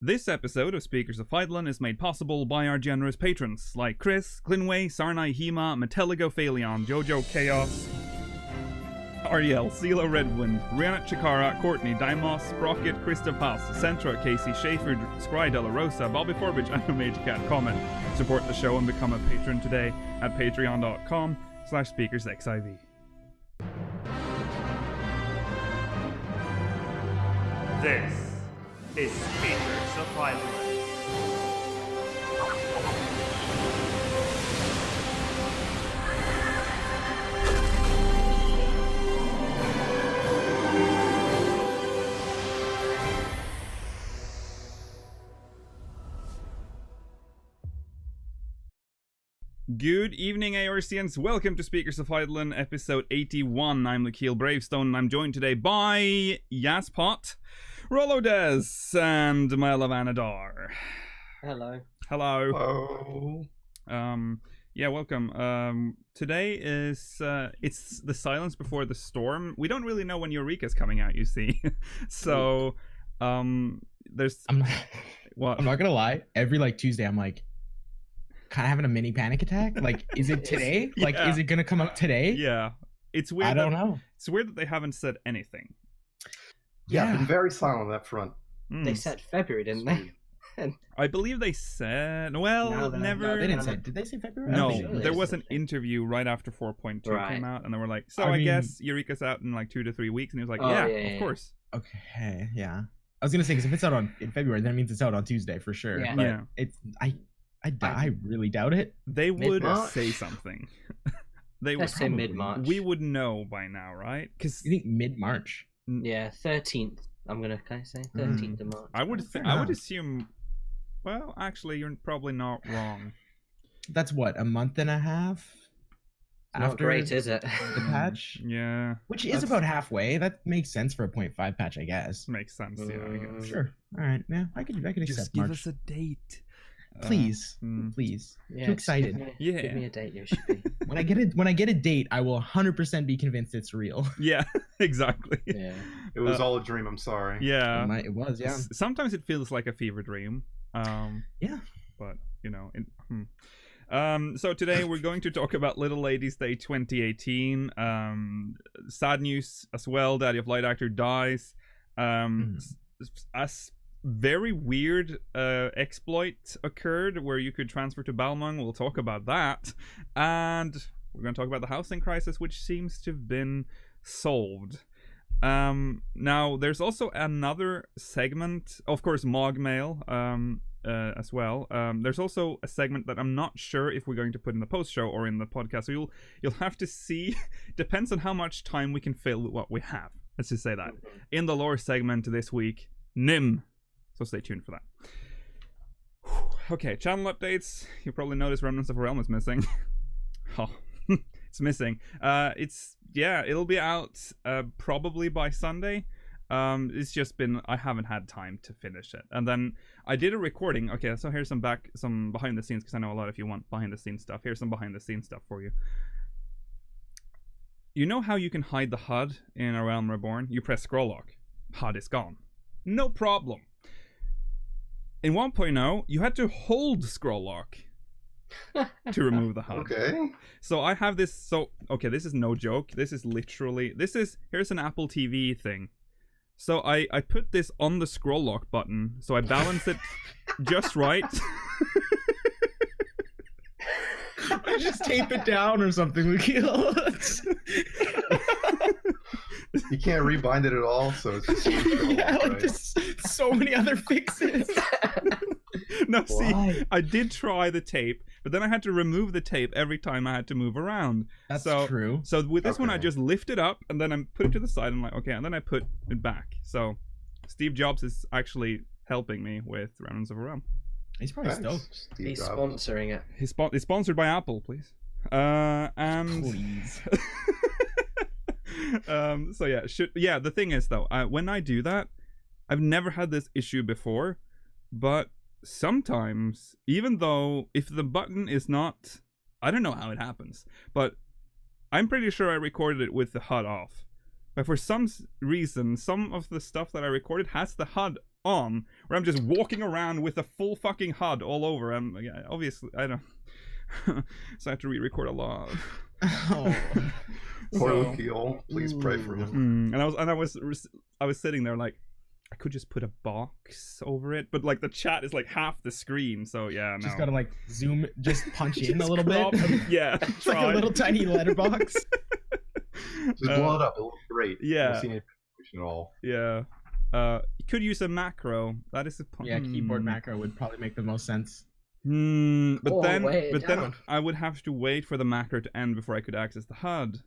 This episode of Speakers of Eidolon is made possible by our generous patrons like Chris, Glinway, Sarnai Hema, Metelligo Phaleon, Jojo Chaos, Ariel, Silo Redwind, Rihanna Chikara, Courtney, Dimos, Sprocket, Krista Pass, Centra, Casey, Schaefer, Scry Della Rosa, Bobby Forbridge, and Major Cat Comment. Support the show and become a patron today at patreon.com/speakersxiv. This is Speakers of Eidolon. Good evening, Aorcians. Welcome to Speakers of Eidolon, episode 81. I'm Lakeel Bravestone, and I'm joined today by Yaspot, Rolodez, and Myla Vanadar. Hello. Hello. Hello. Yeah, welcome. Today is it's the silence before the storm. We don't really know when Eureka's coming out, you see. So there's what? I'm not gonna lie. Every Tuesday, I'm kind of having a mini panic attack. Is it today? Yeah. Is it gonna come out today? Yeah, it's weird. I don't know. It's weird that they haven't said anything. Yeah, been very silent on that front. They said February, didn't they? I believe they said, well, No, never. No, they didn't say. Did they say February? No, Sure there they was said an interview right after 4.2 Right. came out, and they were like, so I I mean- guess Eureka's out in 2 to 3 weeks, and he was like, Oh, yeah, yeah, of course. Okay, yeah. I was gonna say because if it's out in February, then it means it's out on Tuesday for sure. Yeah. But Yeah. It's I really doubt it. They would Mid-March? say something. They would. Let's say mid-March. We would know by now, right? Because You think mid-March? Yeah, 13th. I'm gonna say 13th of March. I would Fair I would enough. assume. Well, actually, you're probably not wrong. That's what, a month and a half Not great, is it? the patch, Yeah, which is That's- about halfway. That makes sense for a 0.5 patch, I guess. makes sense. Yeah, I guess. Sure. All right. Yeah, I could accept Just give March. us a date, Please, mm. please. Yeah, Too just excited. Yeah. Give me a date, you should be. When I get a date, I will 100% be convinced it's real. Yeah, exactly. Yeah. It was all a dream. I'm sorry. Yeah. It was, yeah. Sometimes it feels like a fever dream. Yeah. But so today we're going to talk about Little Ladies Day 2018. Sad news as well. Daddy of Light Actor dies. A very weird exploit occurred where you could transfer to Balmung. We'll talk about that, and we're going to talk about the housing crisis, which seems to have been solved. Now there's also another segment, of course, MogMail as well. There's also a segment that I'm not sure if we're going to put in the post show or in the podcast, so you'll have to see. Depends on how much time we can fill with what we have. Let's just say that. In the lore segment this week, Nim, so stay tuned for that. Okay, channel updates. You probably noticed Remnants of a Realm is missing. Oh, it's missing. It'll be out probably by Sunday. It's just been, I haven't had time to finish it. And then I did a recording. Okay, so here's some behind the scenes, because I know a lot of you want behind the scenes stuff. Here's some behind the scenes stuff for you. You know how you can hide the HUD in A Realm Reborn? You press scroll lock. HUD is gone. No problem. In 1.0, you had to hold scroll lock to remove the HUD. Okay. So I have this, okay, this is no joke. This is literally, here's an Apple TV thing. So I put this on the scroll lock button, so I balance it just right. Just tape it down or something, Lakeel. You can't rebind it at all, so it's just right? There's so many other fixes. No, see, Why? I did try the tape, but then I had to remove the tape every time I had to move around. That's So- true. So with this one, I Okay. just lift it up, and then I put it to the side, and I'm like, okay, and then I put it back. So Steve Jobs is actually helping me with Remnants of a Realm. He's probably Thanks, stoked. Steve He's Jobs. sponsoring it. It's sponsored by Apple, please. And Please. so yeah, the thing is though, when I do that, I've never had this issue before, but sometimes, even though if the button is not, I don't know how it happens, but I'm pretty sure I recorded it with the HUD off. But for some reason, some of the stuff that I recorded has the HUD on, where I'm just walking around with a full fucking HUD all over. Obviously, I don't. So I have to re-record a lot. Oh. Poor Lukiel. Please pray for him. And I was sitting there like, I could just put a box over it, but like the chat is like half the screen, so yeah, no. Just gotta like zoom, just punch in a Just little crop. bit. Yeah, It's like a little tiny letterbox. Just blow it up. It looks great. Yeah. I don't see any pixelation at all. Yeah. You could use a macro. That is a Yeah, keyboard macro would probably make the most sense. But Or then way then down. I would have to wait for the macro to end before I could access the HUD.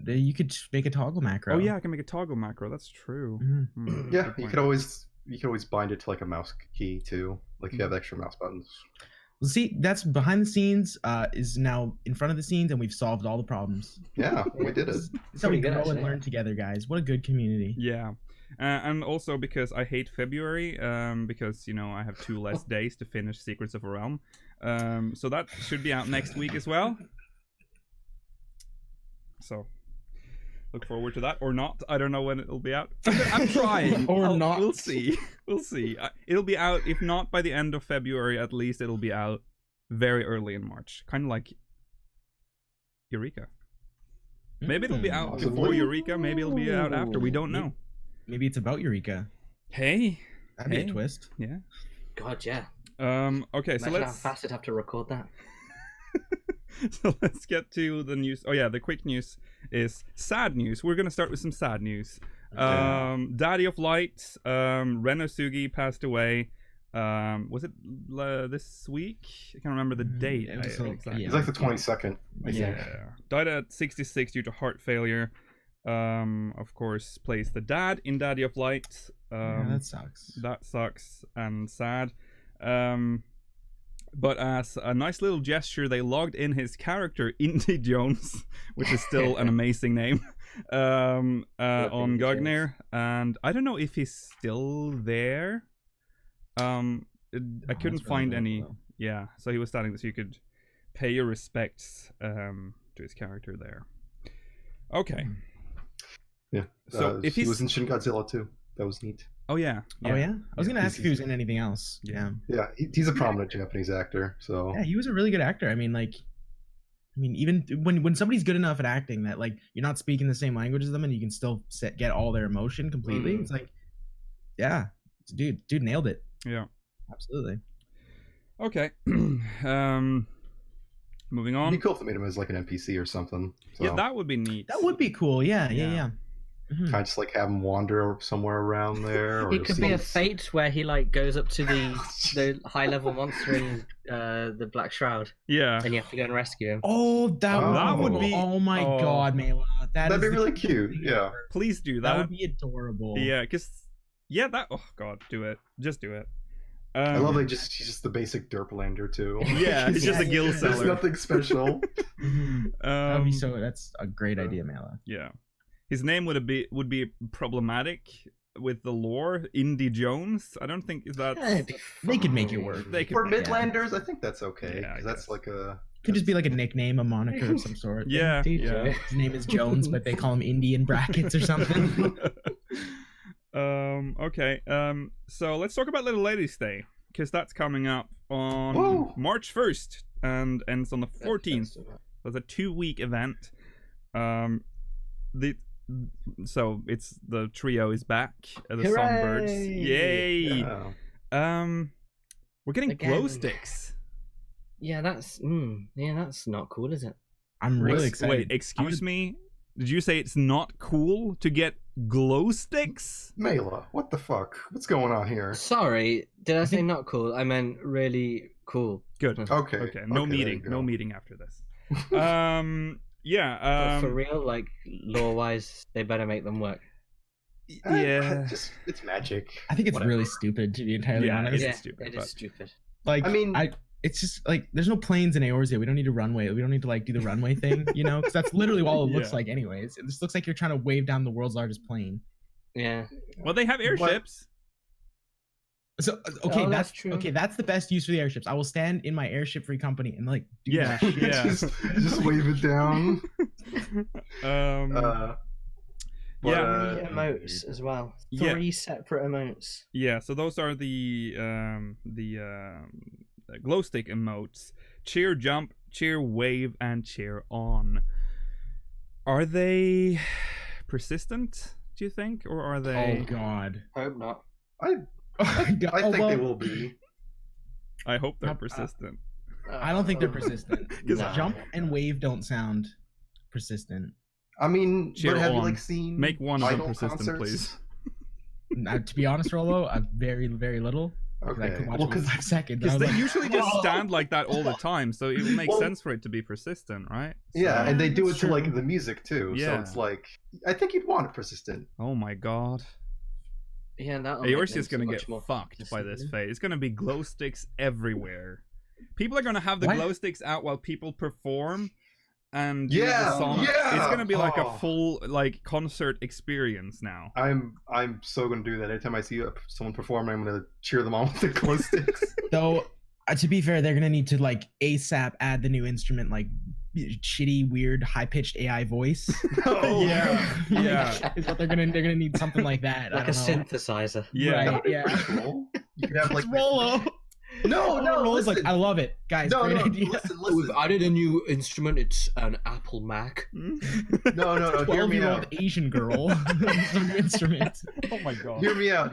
You could make a toggle macro. Oh yeah, I can make a toggle macro. That's true. Mhm. Yeah, Good you point. could always bind it to like a mouse key too. Like if you have extra mouse buttons. Well, see, that's behind the scenes. Is now in front of the scenes, and we've solved all the problems. Yeah, we did it. That's how we Pretty good, grow and actually. learn together, guys. What a good community. Yeah. And also because I hate February, because I have 2 less days to finish Secrets of a Realm. So that should be out next week as well. So look forward to that, or not. I don't know when it'll be out. I'm trying. Or not. We'll see. We'll see. It'll be out, if not by the end of February, at least it'll be out very early in March. Kind of like Eureka. Maybe it'll be out Possibly. before Eureka. Maybe it'll be out after. We don't know. Maybe it's about Eureka. Hey. That'd be Hey. a twist. Yeah. God, yeah. Okay, so Imagine how let's fast I'd have to record that. so let's get to the news. Oh yeah, the quick news is sad news. We're gonna start with some sad news. Daddy of Light, Ren Osugi passed away. Was it this week? I can't remember the date. It was exactly. It's like the 22nd. I think. Yeah. Died at 66 due to heart failure. Of course, plays the dad in Daddy of Light. Yeah, that sucks. That sucks and sad. But as a nice little gesture, they logged in his character, Indy Jones, which is still an amazing name, on Indy Gognir. And I don't know if he's still there. I couldn't that's really find cool, any. though. Yeah, so he was standing, so you could pay your respects to his character there. Okay. Yeah. So if he he's was in Shin Godzilla too. That was neat. Oh yeah. Oh yeah, I was gonna Yeah, ask if he was in anything else. Yeah. Yeah. Yeah, he's a prominent Japanese actor. So Yeah, he was a really good actor. I mean, even when somebody's good enough at acting that like you're not speaking the same language as them and you can still get all their emotion completely. It's like, yeah, dude nailed it. Yeah. Absolutely. Okay. Moving it'd on. be cool if they made him as like an NPC or something. So Yeah, that would be neat. That would be cool. Yeah. Mhm. kind of just like have him wander somewhere around there. Or It could be a scenes. fate where he like goes up to the high level monster in the Black Shroud, Yeah. and you have to go and rescue him. Oh, That would be- Oh my oh. God, Mela. That'd is be the really coolest cute, thing yeah. ever. Please do That that. would be adorable. Yeah, because that. Oh God, do it. Just do it. I love that he's just the basic Derplander too. Yeah, he's just a gill There's seller. nothing special. Mhm. That would be Um, that's a great idea, Mela. Yeah, his name would be problematic with the lore. Indy Jones. I don't think is that. Yeah, it'd be They could make it fine. work. They could. For make- Midlanders, I think that's okay. Yeah, I 'Cause that's guess. like a Could just be like a nickname, a moniker of some sort. Yeah. DJ. Yeah. His name is Jones, but they call him Indy in brackets or something. Okay. So let's talk about Little Ladies Day, because that's coming up on Woo! March 1st and ends on the 14th. It's a 2-week event. So it's the trio is back. The Songbirds. Hooray! Yay! yeah. We're getting Again. glow sticks. Yeah, that's not cool, is it? I'm really excited. Wait, excuse me? Did you say it's not cool to get glow sticks? Mela, what the fuck? What's going on here? Sorry, did I say not cool? I meant really cool. Good. Okay. Okay. No there meeting. you go. No meeting after this. Yeah. But for real, like lore-wise, they better make them work. Yeah. Just it's magic. I think it's Whatever. really stupid, to be entirely Yeah, honest. It's stupid, it but- is stupid. Like, I mean- it's just like there's no planes in Eorzea. We don't need a runway. We don't need to like do the runway thing, because that's literally all it looks Yeah. like, anyways. It just looks like you're trying to wave down the world's largest plane. Yeah. Well, they have airships. So okay, Oh, that's that's true. okay. That's the best use for the airships. I will stand in my airship free company and like do Yeah. that shit. Yeah. just wave it down. But, Yeah. Three emotes as well. Yeah. 3 separate emotes. Yeah, so those are the glow stick emotes: cheer, jump, cheer, wave, and cheer on. Are they persistent, do you think, or are they? Oh God. I hope not. I think well, they will be. I hope they're Uh, persistent. I don't think they're persistent. Because No. jump and wave don't sound persistent. I mean, Cheer but have you on. like seen Make one of them Idol persistent, concerts? please. To be honest, Rolo, very, very little. I Okay. could watch Well, it in 5 seconds. I Because was they like, usually just "Oh." stand like that all the time, so it would make Well- sense for it to be persistent, right? yeah, So- and they do it That's to like true. the music too. So Yeah. it's like I think you'd want it persistent. Oh my god. Yeah, that'll Yours make is them gonna so get much more fucked by this persistent. fate. It's gonna be glow sticks everywhere. People are gonna have the What? glow sticks out while people perform, and do the Yeah, song. yeah! It's gonna be like a Oh. full like concert experience now. I'm so gonna do that. Anytime I see someone performing, I'm gonna cheer them on with the glow sticks. Though, to be fair, they're gonna need to like ASAP add the new instrument, like shitty, weird, high-pitched AI voice. Oh, Yeah, yeah. Is what they're gonna need something like that. Like I a don't know. synthesizer. Yeah. Right, yeah. Cool. You could have like It's Rolo. no, Rolo's like, listen. I love it, guys. no, great no, idea. listen, Oh, we've listen. added a new instrument. It's an Apple Mac. No, hear me 12-year-old out. Asian girl. Some new instrument. Oh my god. Hear me out.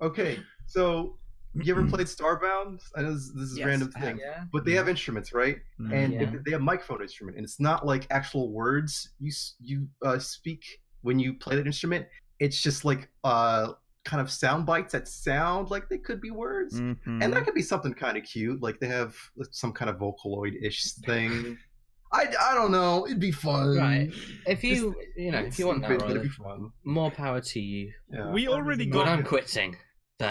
Okay, so you ever played Starbound? I know this is a Yes, random I have. thing, Yeah. but they have instruments, right? And Yeah. they have microphone instrument, and it's not like actual words you speak when you play that instrument. It's just like kind of sound bites that sound like they could be words, Mhm. and that could be something kind of cute. Like they have some kind of Vocaloid-ish thing. I don't know. It'd be fun. Right. If you if you want that, Stupid, but Roller, it'd be fun. more power to you. Yeah. We already But got. I'm quitting. So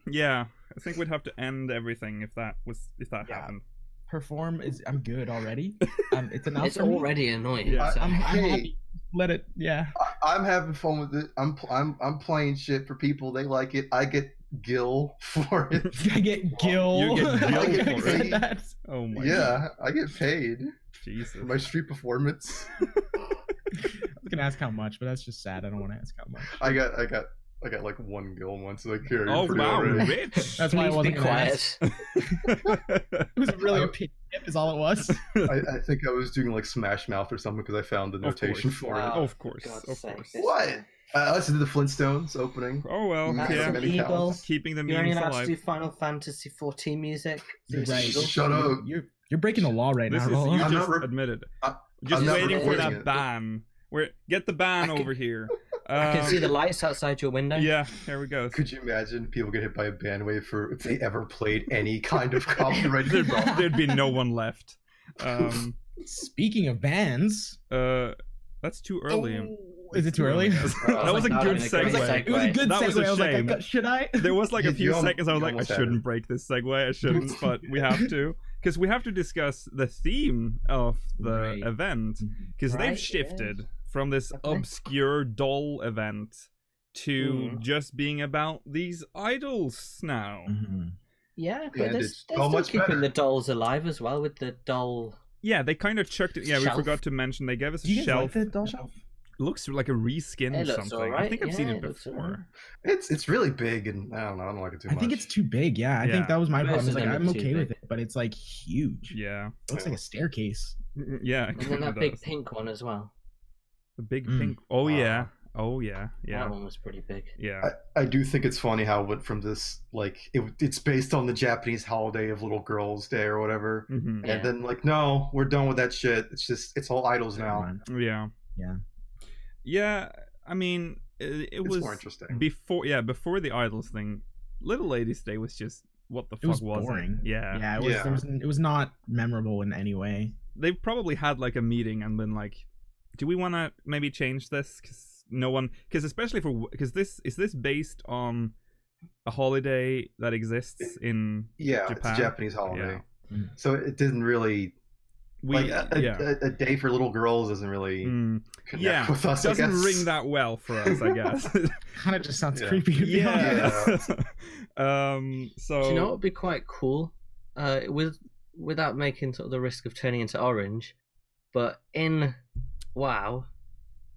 Yeah, I think we'd have to end everything if that Yeah. happened. Perform is I'm good already. It's enough. it's for me. already annoying. Yeah. so- I'm Hey. happy. Let it. Yeah. I'm having fun with it. I'm playing shit for people. They like it. I get Gil for it. I get Gil. You get Gil I get for it. paid. That. Oh my god. Yeah, I get paid Jesus. for my street performance. I was gonna ask how much, but that's just sad. I don't want to ask how much. I got like 1 Gil once. Like here. Oh pretty wow, already. rich. That's why I Please wasn't be gonna quiet. ask. It was really a pity tip, is all it was. I think I was doing like Smash Mouth or something because I found the notation course. for Wow. it. Of course, God's of sake, course. this- What? I listened to the Flintstones opening. Oh well, That's yeah. many Eagle. counts. Keeping the You're only memes allowed to alive. do Final Fantasy 14 music. through Right. Eagle. Shut up. You're breaking the law right This now, is Rolo. you I'm just not re- admitted. I- Just I'm not waiting for recording that it. ban. Get the ban I can- over here. I can see the lights outside your window. Yeah, here we go. Could you imagine people get hit by a bandwave for if they ever played any kind of copyrighted There'd, song? there'd be no one left. Speaking of bands, That's too early. is it too early? That was a That good was a great segue. It was a good That was segue. a I was shame. like, should I? There was like a You- few you seconds I was like, I almost had shouldn't it. break this segue. I shouldn't, but we have to. Because we have to discuss the theme of the Right. event. Because they've Right, shifted from this Okay. obscure doll event to just being about these idols now. Yeah, but And they're, it's they're so still much keeping better. the dolls alive as well with the doll. Yeah, they kind of chucked it. Yeah, we Shelf. forgot to mention they gave us Do you a guys shelf. like the doll shelf? Looks like a reskin It looks something. I alright, think I've seen yeah, it it looks before. alright. It's really big, and I don't like it too I much. think it's too big. Yeah, I Yeah. think that was my Most problem. of Is like them are I'm too okay with big. it, but it's like huge. Yeah. It looks like a staircase. Yeah. it And then kinda that big does. pink one as well. The big Mm. pink. Oh Wow. yeah. Oh yeah. Yeah. That one was pretty big. Yeah. I do think it's funny how it went from this it's based on the Japanese holiday of Little Girls Day or whatever, Mhm. Yeah. and then no, we're done with that shit. It's all idols now. Yeah. Yeah. Yeah. I mean, it It's was more interesting. before. Yeah, before the idols thing. Little Ladies Day was just what the It was fuck was boring. it? Yeah. Yeah, it was. Yeah. It was not memorable in any way. They probably had like a meeting and been like, "Do we want to maybe change this?" Because no one. Because especially because this based on a holiday that exists in Yeah, it's Japan? a Japanese holiday, Mm. so it didn't really yeah. a day for little girls doesn't really Mm. connect Yeah, with us. I doesn't guess. ring that well for us, I guess. Kind of just sounds Yeah. creepy to be honest. yeah. So Do you know what would be quite cool? Without making sort of the risk of turning into orange, but in WoW,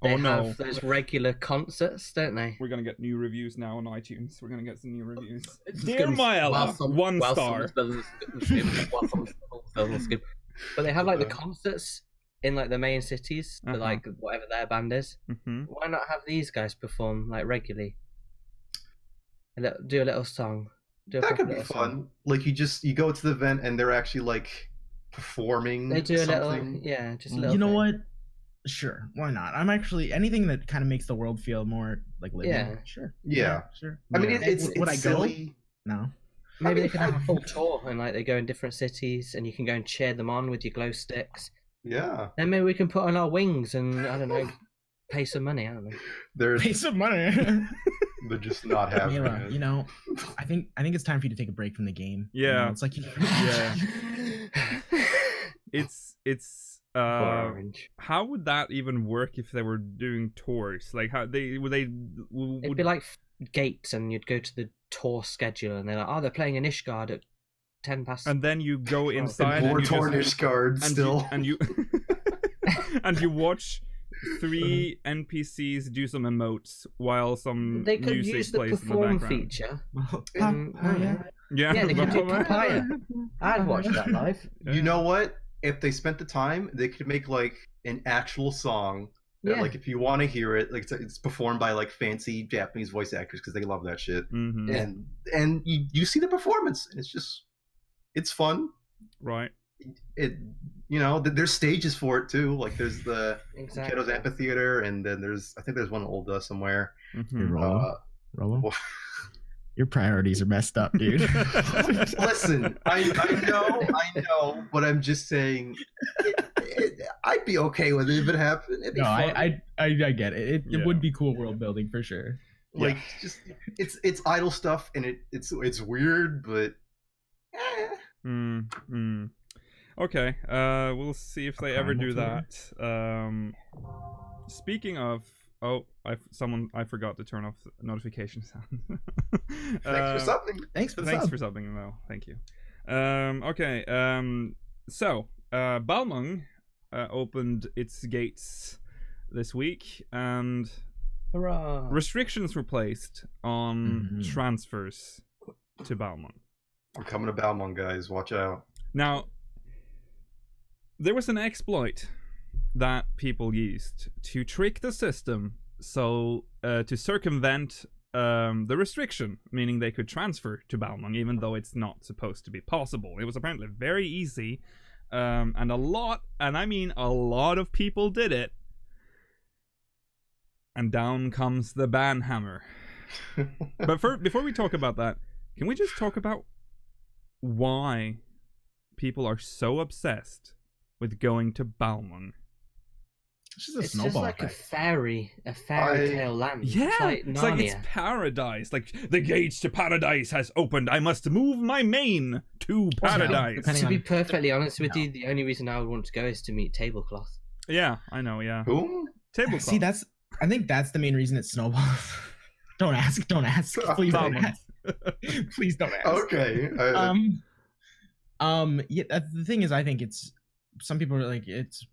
They Oh no. have those regular concerts, don't they? We're gonna get new reviews now on iTunes. We're gonna get some new reviews. It's just Dear gonna be- Myella, while some- 1 while star. someone doesn't skip, while someone doesn't skip. But they have like the concerts in like the main cities for like whatever their band is. Mm-hmm. Why not have these guys perform like regularly? Do a little song. Do a That proper could be little fun. song. Like you go to the event and they're actually like performing. They do a something. little, just a little. You know thing. what? Sure, why not? I'm actually anything that kind of makes the world feel more like living. Yeah. Sure. Yeah. Sure. I mean, Yeah. it's Would I go? silly. No. Maybe I they mean, could have a full tour and like they go in different cities and you can go and cheer them on with your glow sticks. Yeah. Then maybe we can put on our wings and I don't know, pay some money. I don't know. They're Pay some money. they're just not having Mila, it. you know, I think it's time for you to take a break from the game. You Yeah. know, it's like Yeah. It's Orange. how would that even work if they were doing tours? Like how they would they would It'd be like gates, and you'd go to the tour schedule, and they're like, "Oh, they're playing in Ishgard at 10 past." and then you go inside And more and you Tornish just, cards and still. you and you watch 3 NPCs do some emotes while some they could music use the plays in the perform background. feature. yeah. Yeah, Yeah, they could do Papaya. I'd watch that live. You know what? If they spent the time, they could make like an actual song. That, Yeah. like if you want to hear it, like it's performed by like fancy Japanese voice actors because they love that shit. Mm-hmm. Yeah. And you see the performance, and it's fun. Right. It there's stages for it too. Like there's the Exactly. Kiddo's Amphitheater, and then I think there's one in Old somewhere. Hey, Mm-hmm. Rollo, well- your priorities are messed up, dude. Listen, I know, but I'm just saying, I'd be okay with it if it happened. It'd be No, fun. I get it. It Yeah. would be cool world building for sure. Like just it's idle stuff, and it's weird, but Okay, we'll see if they ever do that. Speaking of, I forgot to turn off notifications. thanks for something. Thanks for the Thanks sub. for subbing, though. Thank you. Okay. So Balmung opened its gates this week, and Hurrah! restrictions were placed on Mhm. transfers to Balmung. I'm coming to Balmung, guys. Watch out. Now, there was an exploit that people used to trick the system, so to circumvent the restriction, meaning they could transfer to Balmung even though it's not supposed to be possible. It was apparently very easy, and I mean a lot of people did it. And down comes the ban hammer. But before we talk about that, can we just talk about why people are so obsessed with going to Balmung? It's just a It's just snowball like effect. a fairy tale land. Yeah, it's like it's Narnia. paradise. Like the gates to paradise has opened. I must move my mane to paradise. depending To be on- perfectly honest with you, the only reason I would want to go is to meet Tablecloth. Yeah, I know. Yeah, Whom? tablecloth. See, I think that's the main reason it snowballs. Don't ask. Please don't Okay. ask. Please don't ask. Okay. Yeah. The thing is, I think it's some people are like it's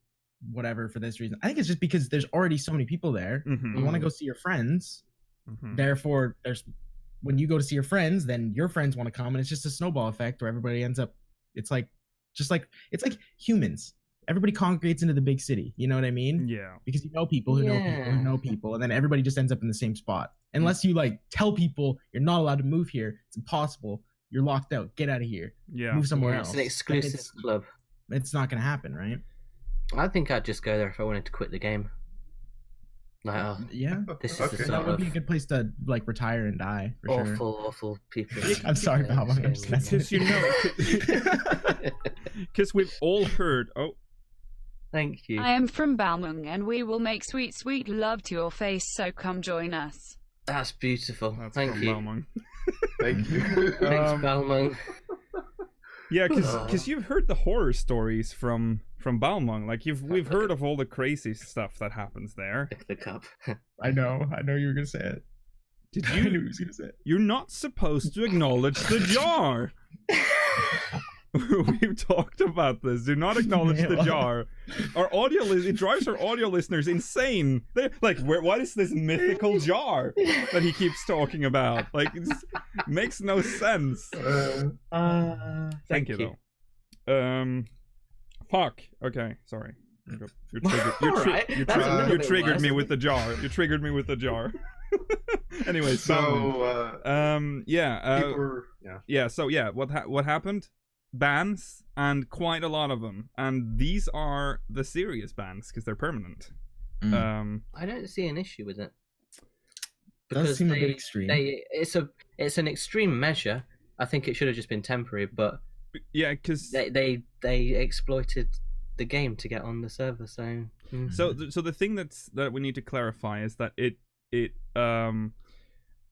whatever for this reason. I think it's just because there's already so many people there. Mhm, You want to go see your friends. mhm. Therefore, when you go to see your friends, then your friends want to come, and it's just a snowball effect where everybody ends up. It's like humans. Everybody congregates into the big city. You know what I mean? Yeah. Because you know people who know people who know people, and then everybody just ends up in the same spot. Unless you like tell people you're not allowed to move here, it's impossible. You're locked out. Get out of here. Yeah. Move somewhere Yeah, else. it's an exclusive It's, club. it's not gonna happen, right? I think I'd just go there if I wanted to quit the game. Like, oh, Yeah. this is Okay. the That sort would be a of good place to like retire and die for sure. awful people. I'm sorry, Yeah, Balmung, I'm just messing Because you know, because we've all heard. Oh, Thank you. I am from Balmung, and we will make sweet, sweet love to your face, so come join us. That's beautiful. that's Thank from you. Balmung. Thank you. Thanks, Balmung. Yeah, because you've heard the horror stories from Balmung. Like we've heard of all the crazy stuff that happens there. Pick the cup. I know you were gonna say it. Did I knew you? he was gonna say it. You're not supposed to acknowledge the jar. We've talked about this. Do not acknowledge the jar. Our audio it drives our audio listeners insane. They're like, what is this mythical jar that he keeps talking about? Like, it makes no sense. Thank you though. Fuck. Okay, sorry. You triggered me with the jar. You triggered me with the jar. Anyway, So what happened? Bans, and quite a lot of them, and these are the serious bans because they're permanent. I don't see an issue with it. Does seem a bit extreme. It's an extreme measure. I think it should have just been temporary, but yeah, because they exploited the game to get on the server. So so the thing that we need to clarify is that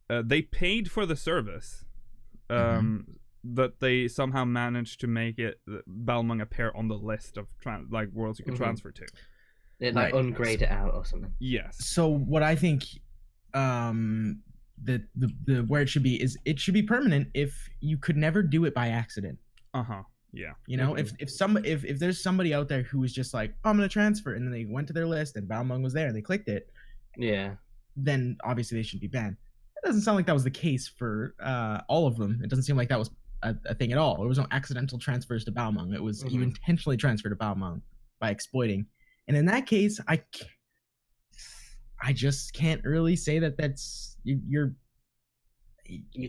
they paid for the service, that they somehow managed to make it Balmung appear on the list of worlds you can transfer to. It ungrade it out or something. Yes. So what I think, the where it should be is it should be permanent if you could never do it by accident. Yeah. You know, if there's somebody out there who was just like, oh, I'm gonna transfer, and then they went to their list and Balmung was there and they clicked it, yeah, then obviously they should be banned. It doesn't sound like that was the case for all of them. It doesn't seem like that was a thing at all. There was no accidental transfers to Balmung. It was you intentionally transferred to Balmung by exploiting. And in that case, I just can't really say that that's you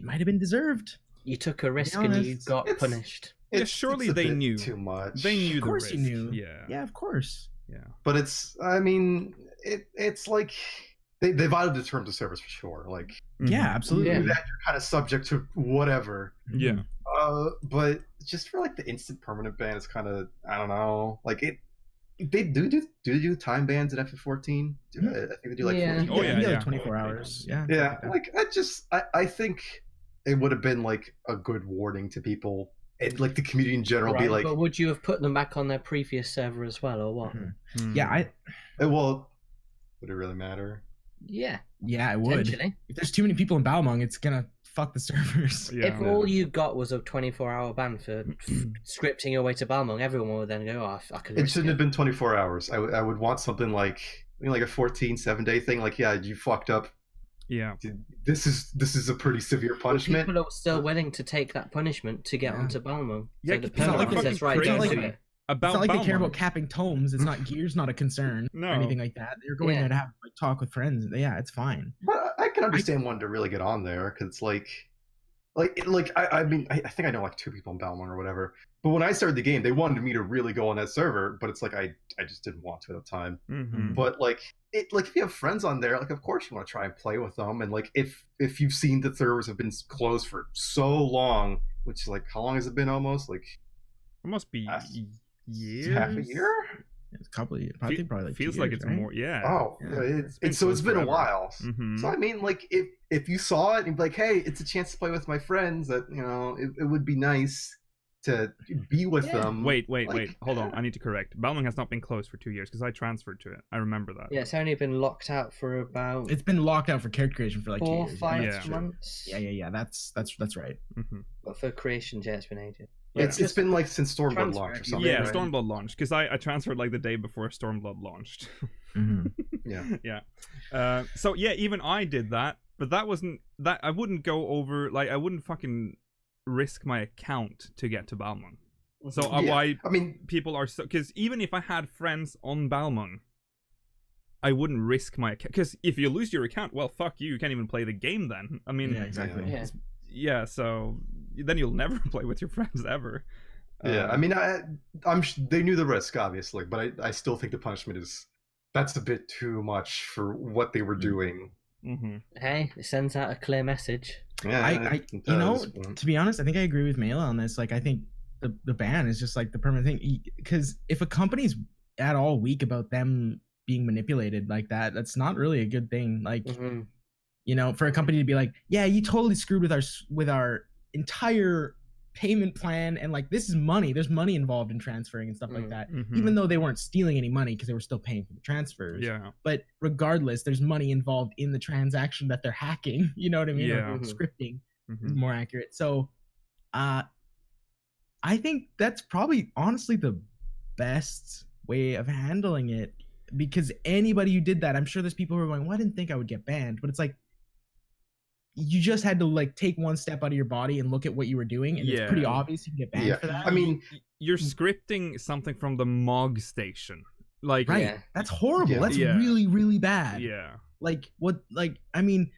might have been deserved. You took a risk and you got punished. Surely they knew too much. They knew of course the risk. You knew. Yeah, of course. Yeah. But it's like they violated the terms of service for sure. Like, yeah, absolutely. That you're kind of subject to whatever. Yeah. But just for like the instant permanent ban, it's kind of, I don't know. Like they do time bans at FF14. I think they do like 14. Like 24 hours. Yeah. Yeah. Like I think it would have been like a good warning to people and like the community in general. Be like, but would you have put them back on their previous server as well, or what? Yeah, well, would it really matter? Yeah, it would. If there's too many people in Balmung, it's gonna fuck the servers. Yeah. If all you got was a 24-hour ban for scripting your way to Balmung, everyone would then go, "Oh, I could." It shouldn't have been 24 hours. I would want something like a 7-day thing. Like, yeah, you fucked up. Yeah. This is a pretty severe punishment. People are still willing to take that punishment to get onto Balmung. Yeah, so it's not like they care about capping tomes. It's not gear's not a concern or anything like that. They're going there to have talk with friends. Yeah, it's fine. But I can understand wanting to really get on there because it's I mean I think I know like 2 people in Balmung or whatever. But when I started the game, they wanted me to really go on that server, but it's like I just didn't want to at the time. But if you have friends on there, like of course you want to try and play with them, and like if you've seen the servers have been closed for so long, which like how long has it been almost? Like it must be years. Half a year? It's a couple of years. Probably like feels 2 like years, it's right? more. Yeah. Oh, yeah. It's been a while. So I mean, like if you saw it and be like, hey, it's a chance to play with my friends, that it would be nice to be with them. Wait. Hold on. I need to correct. Balmung has not been closed for 2 years because I transferred to it. I remember that. Yeah, it's only been locked out for about. It's been locked out for character creation for like 2 years. 4-5 months. Yeah. That's right. But for creation, it's been ages. Yeah. It's been like since Stormblood launched or something. Yeah, right? Stormblood launched because I transferred like the day before Stormblood launched. Yeah. So yeah, even I did that, but that wasn't that. I wouldn't go over I wouldn't fucking risk my account to get to Balmung. So why? I mean, people are so because even if I had friends on Balmung, I wouldn't risk my account because if you lose your account, well, fuck you. You can't even play the game then. I mean, yeah, exactly. Yeah, so then you'll never play with your friends ever. Yeah, I mean, they knew the risk, obviously, but I still think the punishment that's a bit too much for what they were doing. Hey, it sends out a clear message. Yeah, to be honest, I think I agree with Mela on this. Like, I think the ban is just like the permanent thing, because if a company's at all weak about them being manipulated like that, that's not really a good thing. Like, for a company to be like, yeah, you totally screwed with our entire payment plan, and like this is money. There's money involved in transferring and stuff like that. Even though they weren't stealing any money because they were still paying for the transfers. Yeah. But regardless, there's money involved in the transaction that they're hacking. You know what I mean? Yeah. Or scripting is more accurate. So, I I think that's probably honestly the best way of handling it, because anybody who did that, I'm sure there's people who are going, well, I didn't think I would get banned, but it's like you just had to like take one step out of your body and look at what you were doing, and it's pretty obvious you can get banned for that. I mean, you're scripting something from the MOG station, like that's horrible. That's Yeah. really, really bad. yeah. Like what? Like I mean,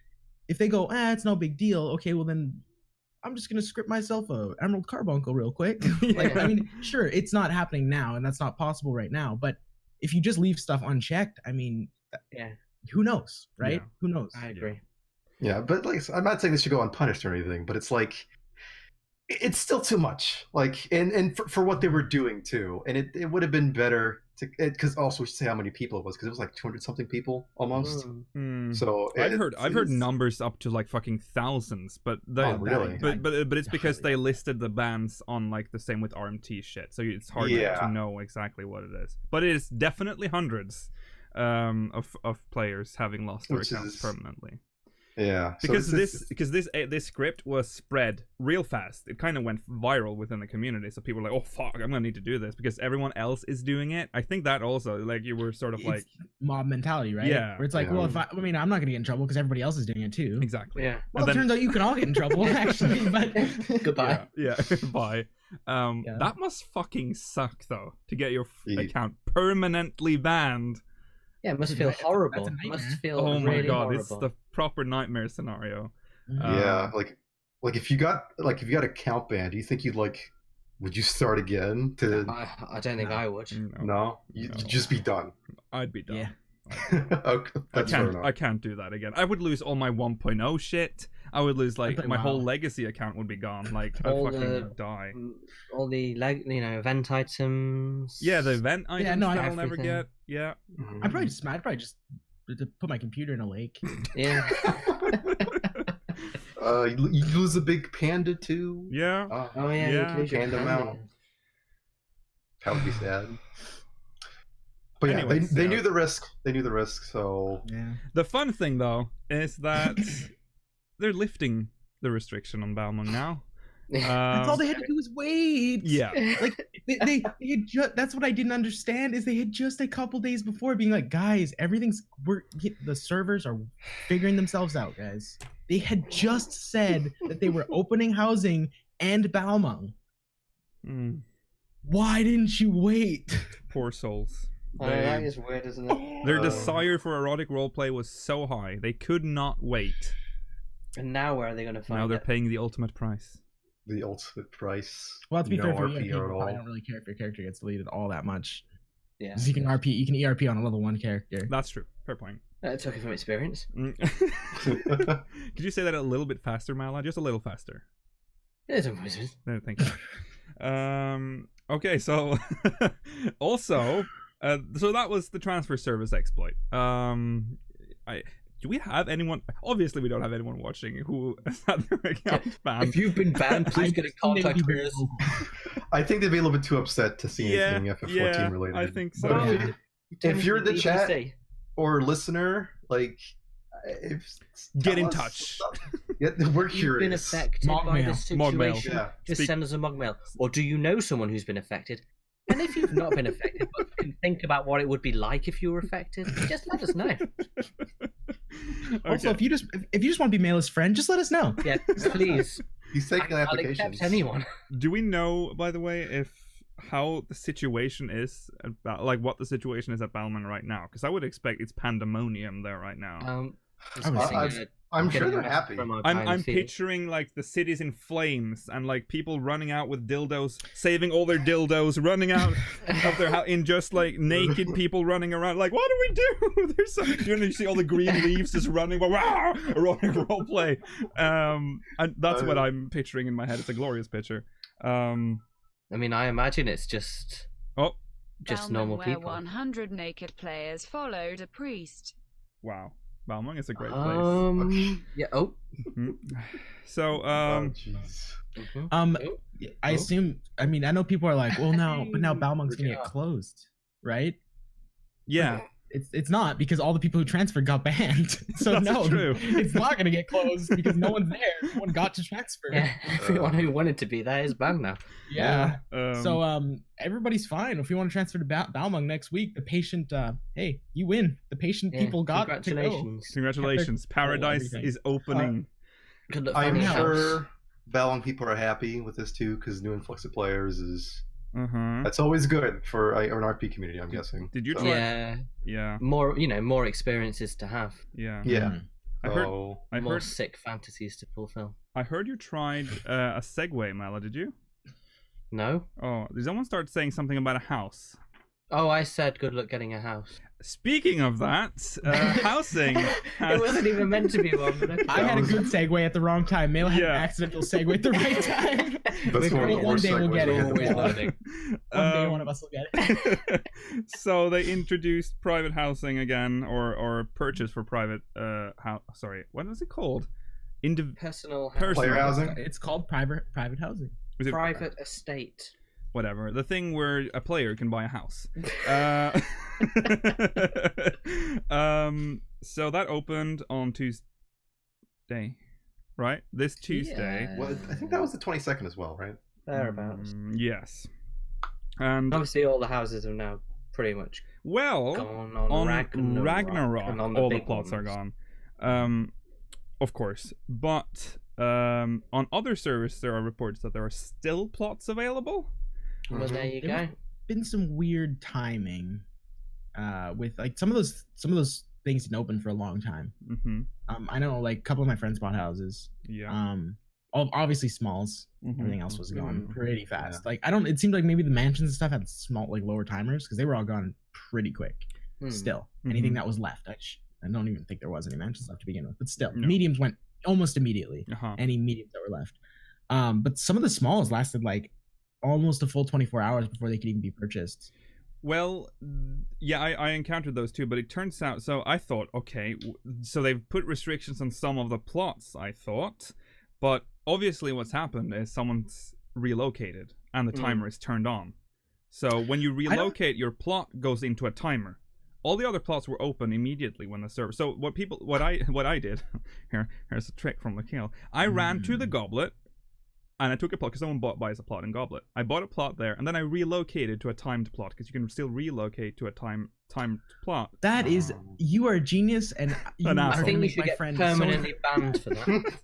if they go, it's no big deal. Okay, well then, I'm just gonna script myself a Emerald Carbuncle real quick. Like I mean, sure, it's not happening now, and that's not possible right now. But if you just leave stuff unchecked, I mean, who knows, right? Yeah. Who knows? I agree. Yeah, but like, I'm not saying this should go unpunished or anything, but it's like, it's still too much. Like, and for what they were doing too, and it would have been better to, because also we should say how many people it was, because it was like 200 something people almost. So I've heard numbers up to like fucking thousands, but really? But it's because they listed the bans on like the same with RMT shit, so it's hard to know exactly what it is. But it is definitely hundreds of players having lost their accounts permanently. Yeah, because this script was spread real fast. It kind of went viral within the community, so people were like, "Oh fuck, I'm gonna need to do this," because everyone else is doing it. I think that also, like, you were sort of like mob mentality, right? Yeah. Where it's like, well, if I mean, I'm not gonna get in trouble because everybody else is doing it too. Exactly. Yeah. Well, it turns out you can all get in trouble actually, but Goodbye. Yeah. Bye. That must fucking suck though, to get your account permanently banned. Yeah, it must feel horrible. That's a It must nightmare. feel Oh my really god, horrible. it's the proper nightmare scenario. like if you got account banned, do you think would you start again? I don't think I would. No, you'd just be done. I'd be done. Yeah. Okay, that's fair enough. I can't do that again. I would lose all my 1.0 shit. I would lose like my whole legacy account would be gone. Like I'd fucking die. All the event items. Yeah, the event items no, that I'll never everything. get. Yeah. I'd probably just put my computer in a lake. Yeah. You lose a big panda too. Yeah. Oh yeah. Yeah. You could lose your Panda panda. mount. That would be sad. But yeah, Anyways, they knew the risk. They knew the risk. So Yeah. The fun thing though is that they're lifting the restriction on Balmung now. That's all they had to do was wait. Yeah. Like they had that's what I didn't understand, is they had just a couple days before being like, guys, the servers are figuring themselves out, guys. They had just said that they were opening housing and Balmung. Why didn't you wait? Poor souls. That is weird, isn't it? Their desire for erotic roleplay was so high, they could not wait. And now where are they going to find Now they're it? paying the ultimate price. the ultimate price. Well, to be no fair, for RP ERP, you at all. probably don't really care if your character gets deleted all that much. Yeah. 'Cause you can ERP on a level 1 character. That's true. Fair point. Talking from experience. Could you say that a little bit faster, Mala? Just a little faster. It's a wizard. No, thank you. Okay, so also, so that was the transfer service exploit. Do we have anyone? Obviously, we don't have anyone watching who has had their account banned. If you've been banned, please get in contact with us. I think they'd be a little bit too upset to see anything FF14 related. I think so. But if you're the chat BBC. or listener, like, Get in tell us touch. stuff. Yeah, we're You've curious. been affected by MogMail. this MogMail. situation. Yeah. Just send us a MogMail. Or do you know someone who's been affected? And if you've not been affected, but can think about what it would be like if you were affected, just let us know. Also, Okay. if you just want to be Maila's friend, just let us know. Yeah, please. He's taking I'll applications. accept anyone. Do we know, by the way, how the situation is about, like, what the situation is at Balmung right now? Because I would expect it's pandemonium there right now. I'm sure they're happy. I'm picturing like the city's in flames and like people running out with dildos, saving all their dildos, running out of their house in just like naked people running around. Like, what do we do? There's some, you see all the green leaves just running. Wow, erotic roleplay. And that's what I'm picturing in my head. It's a glorious picture. I mean, I imagine it's just Balmung, normal where people. 100 naked players followed a priest. Wow, Balmung is a great place. Yeah. Oh. So Oh, jeez. I assume. I mean, I know people are like, well, now Balmung's gonna get closed, right? yeah. it's not, because all the people who transferred got banned. So That's no, true. it's not gonna get closed because no one's there. No one got to transfer. Yeah, everyone who wanted to be there is banned now. Yeah. Um, So everybody's fine. If you want to transfer to Balmung next week, the patient, hey, you win. The patient Yeah, people got to go. congratulations. Congratulations, Paradise everything. is opening. Good luck I'm finding a house. sure Balmung people are happy with this too, because new influx of players is Uh-huh. that's always good for an RP community. I'm guessing. Did you So, try? Yeah, Yeah. more experiences to have, Yeah. Yeah. I heard. So, I more heard. sick fantasies to fulfill. I heard you tried a Segway, Mala. Did you? No? Oh, did someone start saying something about a house? Oh, I said good luck getting a house. Speaking of that, housing. It wasn't even meant to be one, but okay. I had a good segue at the wrong time. Mail had Yeah. an accidental segue at the right time. That's one of the One worst day we'll segues get we it. had to Always pull off. learning. One day one of us will get it. So they introduced private housing again, or purchase for private sorry, what is it called? Personal house. Personal. Player housing. It's called private housing. Is it Private estate. whatever, the thing where a player can buy a house. So that opened on Tuesday, right? This Tuesday. Yeah. Well, I think that was the 22nd as well, right? Thereabouts. Yes. And Obviously, all the houses are now pretty much well, gone on Ragnarok. Ragnarok, and on all the big plots are ones. gone. Of course, but on other servers there are reports that there are still plots available. Well, there you There go. been some weird timing with like some of those things didn't open for a long time. Mm-hmm. I know like a couple of my friends bought houses. Yeah. Obviously smalls. Mhm. Everything else was gone Mhm. pretty fast. Yeah. Like it seemed like maybe the mansions and stuff had small like lower timers because they were all gone pretty quick. Hmm. Still, Mhm. anything that was left, I don't even think there was any mansions left to begin with. But still, No. mediums went almost immediately. Uh-huh. Any mediums that were left. But some of the smalls lasted like almost a full 24 hours before they could even be purchased. Well, yeah, I encountered those too, but it turns out, so I thought, okay, so they've put restrictions on some of the plots, I thought, but obviously what's happened is someone's relocated and the timer is turned on. So when you relocate, your plot goes into a timer. All the other plots were open immediately when the server. So what I did, here's a trick from Lakil. I ran to the Goblet, and I took a plot because someone buys a plot in Goblet. I bought a plot there, and then I relocated to a timed plot because you can still relocate to a timed plot. That is, you are a genius, and you An are asshole. I think gonna you make should my get friend permanently banned for that.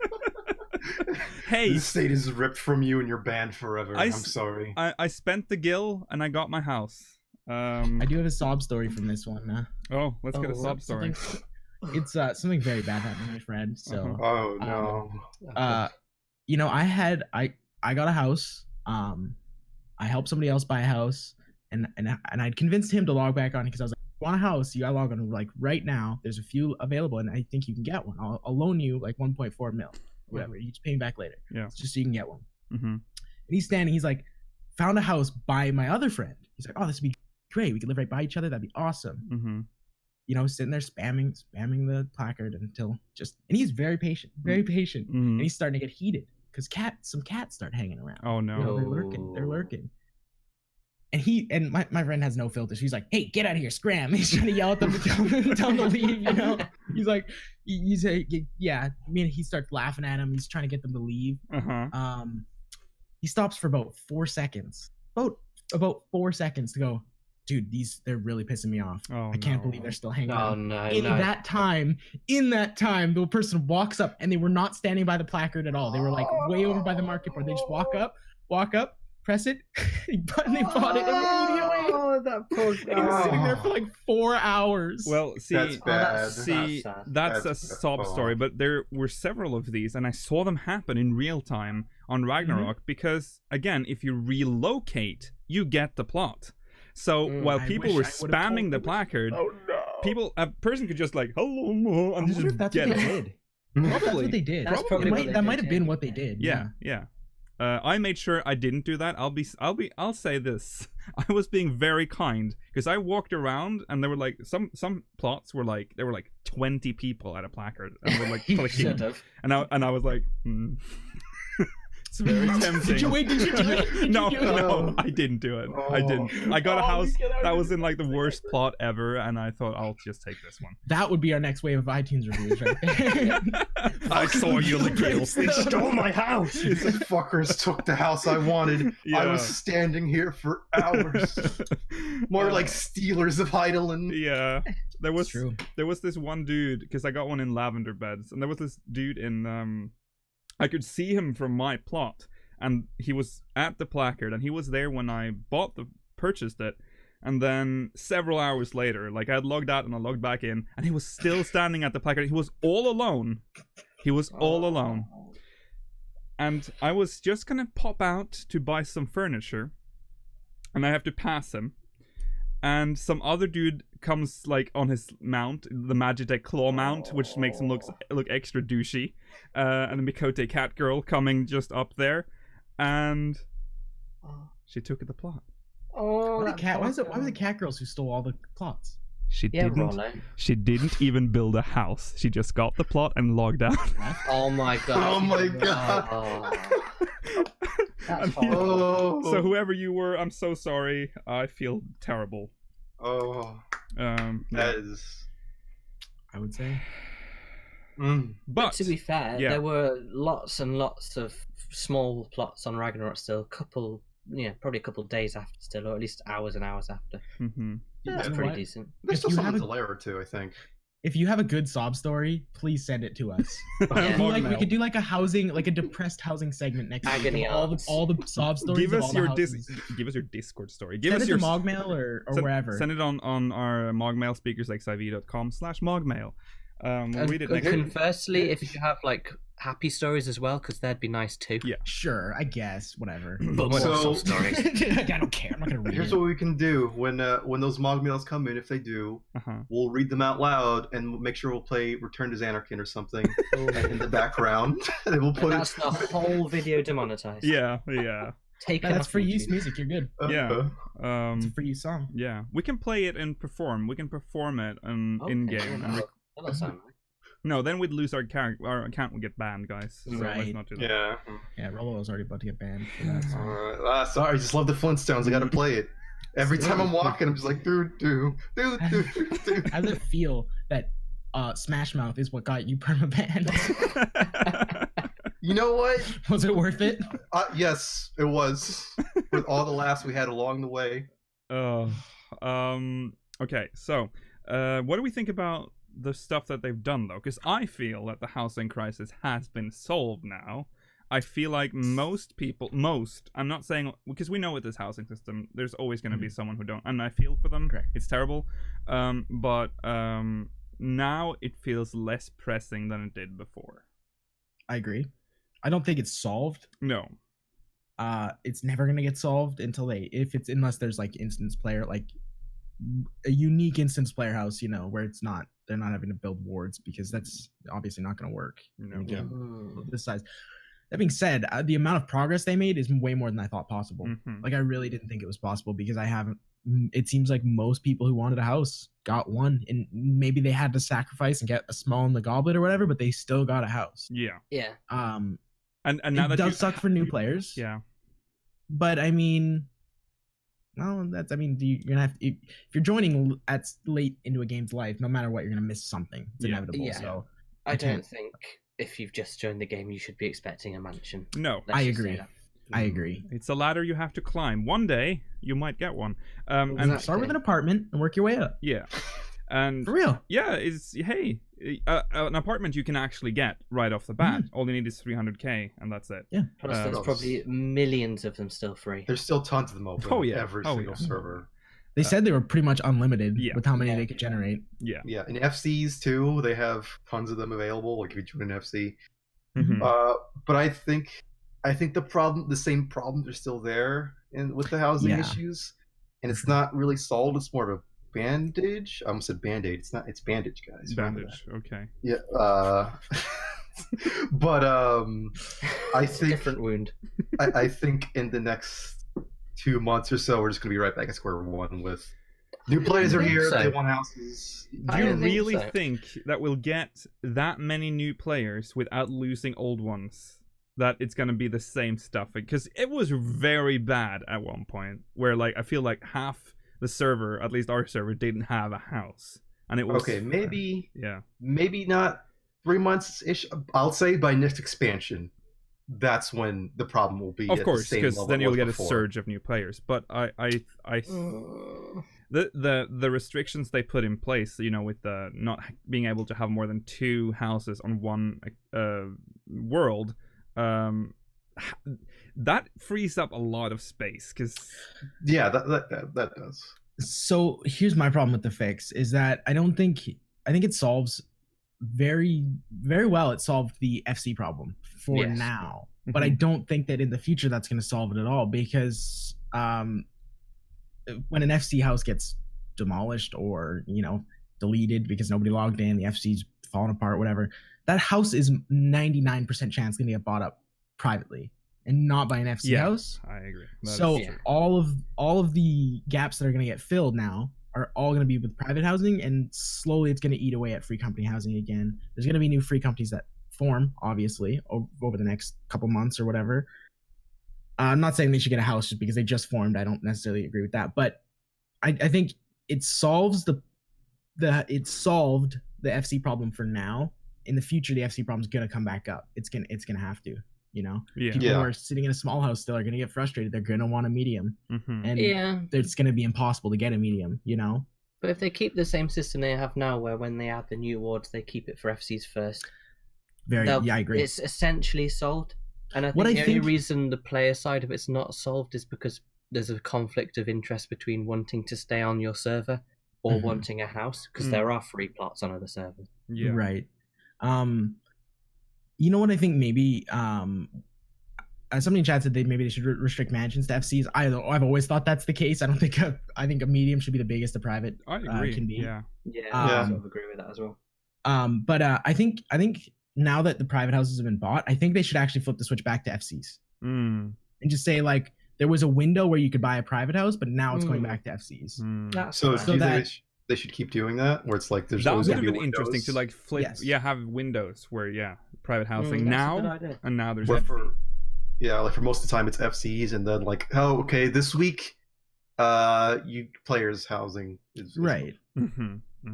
Hey, The state is ripped from you and you're banned forever. I I'm s- sorry. I spent the gil and I got my house. I do have a sob story from this one. Oh, let's get a Oh, sob story. It's something very bad happened to my friend. So, Oh no. I got a house. I helped somebody else buy a house, and I'd convinced him to log back on because I was like, "Want a house? You gotta log on like right now. There's a few available, and I think you can get one. I'll loan you like 1.4 mil, whatever. You just pay me back later. Yeah. It's just so you can get one." Mm-hmm. And he's standing. He's like, "Found a house by my other friend." He's like, "Oh, this would be great. We could live right by each other. That'd be awesome." Mm-hmm. You know, sitting there spamming the placard until and he's very patient, and he's starting to get heated because some cats start hanging around. Oh You no. know, they're lurking. And my friend has no filter. She's like, "Hey, get out of here, scram!" He's trying to yell at them to tell them to leave. You know, he's like, he's yeah. I mean, he starts laughing at him. He's trying to get them to leave. Uh-huh. He stops for about 4 seconds. About 4 seconds to go, "Dude, they're really pissing me off. Oh, I can't no. believe they're still hanging Oh around." no! In that time, the person walks up, and they were not standing by the placard at all. They were like way over by the market board. They just walk up, press it, and they bought it immediately. Oh, that poor And he was sitting there for like 4 hours. Well, see, That's bad. see, sad. that's a That's sob full story, on. but there were several of these, and I saw them happen in real time on Ragnarok because, again, if you relocate, you get the plot. So while I people wish were I would've spamming told the them. placard, no. a person could just like, hello, I and wonder just if that's get what they it. did. That's what they did. That's probably what they that did, might have yeah. been what they did. Yeah. I made sure I didn't do that. I'll say this. I was being very kind because I walked around and there were like some plots were like there were like 20 people at a placard and we're like You clicking should have. and I was like It's very tempting. Did you do it? Did No, you do it? no, I didn't do it. I didn't. I got a house that was in like the worst plot ever, and I thought I'll just take this one. That would be our next wave of iTunes reviews, right there. I saw you, Gales. They stole my house. These fuckers took the house I wanted. I was standing here for hours. More like Steelers of Heidelin. Yeah, there was true. There was this one dude, because I got one in lavender beds, and there was this dude in I could see him from my plot, and he was at the placard, and he was there when I purchased it, and then several hours later, like I had logged out and I logged back in, and he was still standing at the placard. He was all alone. He was all alone. And I was just gonna pop out to buy some furniture, and I have to pass him. And some other dude comes like on his mount, the Magitech claw mount, which makes him look extra douchey. And the Mikote cat girl coming just up there, and she took the plot. Oh, Why was it cat girls who stole all the plots? She yeah, didn't. Rollo. She didn't even build a house. She just got the plot and logged out. Oh my god. Oh my god. Oh. That's horrible. So whoever you were, I'm so sorry. I feel terrible. Oh, Yeah. that is. I would say. But to be fair, yeah. there were lots and lots of small plots on Ragnarok still. Probably a couple of days after still, or at least hours and hours after. Mm-hmm. That's You know pretty what? decent. There's If still you something have to a- layer or two, I think. If you have a good sob story, please send it to us. Yeah. We could do like a depressed housing segment next week. Agony of all the sob stories. Give of us all the your houses. give us your Discord story. Give Send us it your to MogMail or wherever. Send it on our MogMail, speakersxIV.com/MogMail. We'll read it next week. Conversely, if you have like happy stories as well, because they'd be nice too. Yeah. Sure, I guess, whatever. But more So- sob stories. I don't care. I'm not gonna read Here's it. what we can do when those MogMails come in, if they do, we'll read them out loud and make sure we'll play Return to Xanarkin or something in the background. And we'll put That's the whole video demonetized. Yeah. Take No, it that's off for use YouTube. music. You're good. Yeah. It's a for use song. Yeah. We can play it and perform. We can perform it in game. Okay, that'll sound right. No, then we'd lose our character. Our account would get banned, guys. So let's Right. not do that. Yeah. Yeah, Rollo was already about to get banned for that. So. Sorry, I just love the Flintstones. I gotta play it. Every time I'm walking, I'm just like, doo. How does it feel that Smash Mouth is what got you permabanned? You know what? Was it worth it? Yes, it was. With all the laughs we had along the way. Okay, so what do we think about the stuff that they've done, though? Because I feel that the housing crisis has been solved now. I feel like I'm not saying, because we know with this housing system, there's always going to be someone who don't, and I feel for them. Correct. It's terrible. But now it feels less pressing than it did before. I agree. I don't think it's solved. No. It's never gonna get solved unless there's like instance player, like a unique instance player house, where they're not having to build wards, because that's obviously not gonna work in a game of this size. That being said, the amount of progress they made is way more than I thought possible. Mhm. Like I really didn't think it was possible, because it seems like most people who wanted a house got one, and maybe they had to sacrifice and get a small in the goblet or whatever, but they still got a house. Yeah. Yeah. And now It that does suck for new players. Yeah. But I mean, you're gonna have to, if you're joining at late into a game's life, no matter what, you're gonna miss something. It's Yeah. inevitable. Yeah. So I can't- don't think if you've just joined the game, you should be expecting a mansion. No. Let's I just say agree. that. I agree. It's a ladder you have to climb. One day you might get one. And Exactly. Start with an apartment and work your way up. yeah. And For real. yeah, an apartment you can actually get right off the bat. All you need is 300k, and that's it. Yeah. Plus, there's Those- probably millions of them still free. There's still tons of them open. Oh, yeah. Every Oh, single yeah. server. They said they were pretty much unlimited Yeah. with how many they could generate. Yeah. Yeah, and FCs too. They have tons of them available. Like if you join an FC. Mhm. But I think the same problems are still there with the housing Yeah. issues, and it's not really solved. It's more of a bandage. I almost said band-aid. It's not. It's bandage, guys. Remember Bandage. Okay. that. Yeah. But I It's a think different wound. I think in the next 2 months or so, we're just gonna be right back at square one with new players are think here. so. They want houses. Do I you don't think really so. think that we'll get that many new players without losing old ones? that it's gonna be the same stuff, because it was very bad at one point where like I feel like half the server, at least our server, didn't have a house, and it was Okay, maybe yeah. maybe not 3 months ish. I'll say by next expansion, that's when the problem will be. Of at course, the same because level then it you'll was get before. a surge of new players. But the restrictions they put in place, you know, with the not being able to have more than 2 houses on one world, that frees up a lot of space. Because Yeah, that does. So here's my problem with the fix is that I think it solves very well. It solved the FC problem for Yes. now, but I don't think that in the future that's going to solve it at all, because when an FC house gets demolished or, you know, deleted because nobody logged in, the FC's falling apart, whatever, that house is 99% chance going to get bought up privately and not by an FC house. I agree. So all of the gaps that are going to get filled now are all going to be with private housing, and slowly it's going to eat away at free company housing again. There's going to be new free companies that form, obviously, over the next couple months or whatever. I'm not saying they should get a house just because they just formed. I don't necessarily agree with that, but I think it solves it solved the FC problem for now. In the future, the FC problem is going to come back up. It's gonna have to. You know, people who are sitting in a small house still are going to get frustrated. They're going to want a medium, and it's going to be impossible to get a medium. You know, but if they keep the same system they have now, where when they add the new wards, they keep it for FCs first. I agree. It's essentially solved, and I think the only reason the player side of it's not solved is because there's a conflict of interest between wanting to stay on your server or wanting a house, because there are free plots on other servers. Yeah. Right. You know what I think maybe somebody in chat said maybe they should restrict mansions to FCs. I've always thought that's the case. I don't think I think a medium should be the biggest a private can be. I sort of agree with that as well. But I think now that the private houses have been bought, I think they should actually flip the switch back to FCs and just say like there was a window where you could buy a private house, but now it's going back to FCs. So do you think they should keep doing that, where it's like there's that always would going have to be been interesting to like flip, have windows where private housing now, and now there's like for most of the time it's FCs, and then like this week, you players housing is right.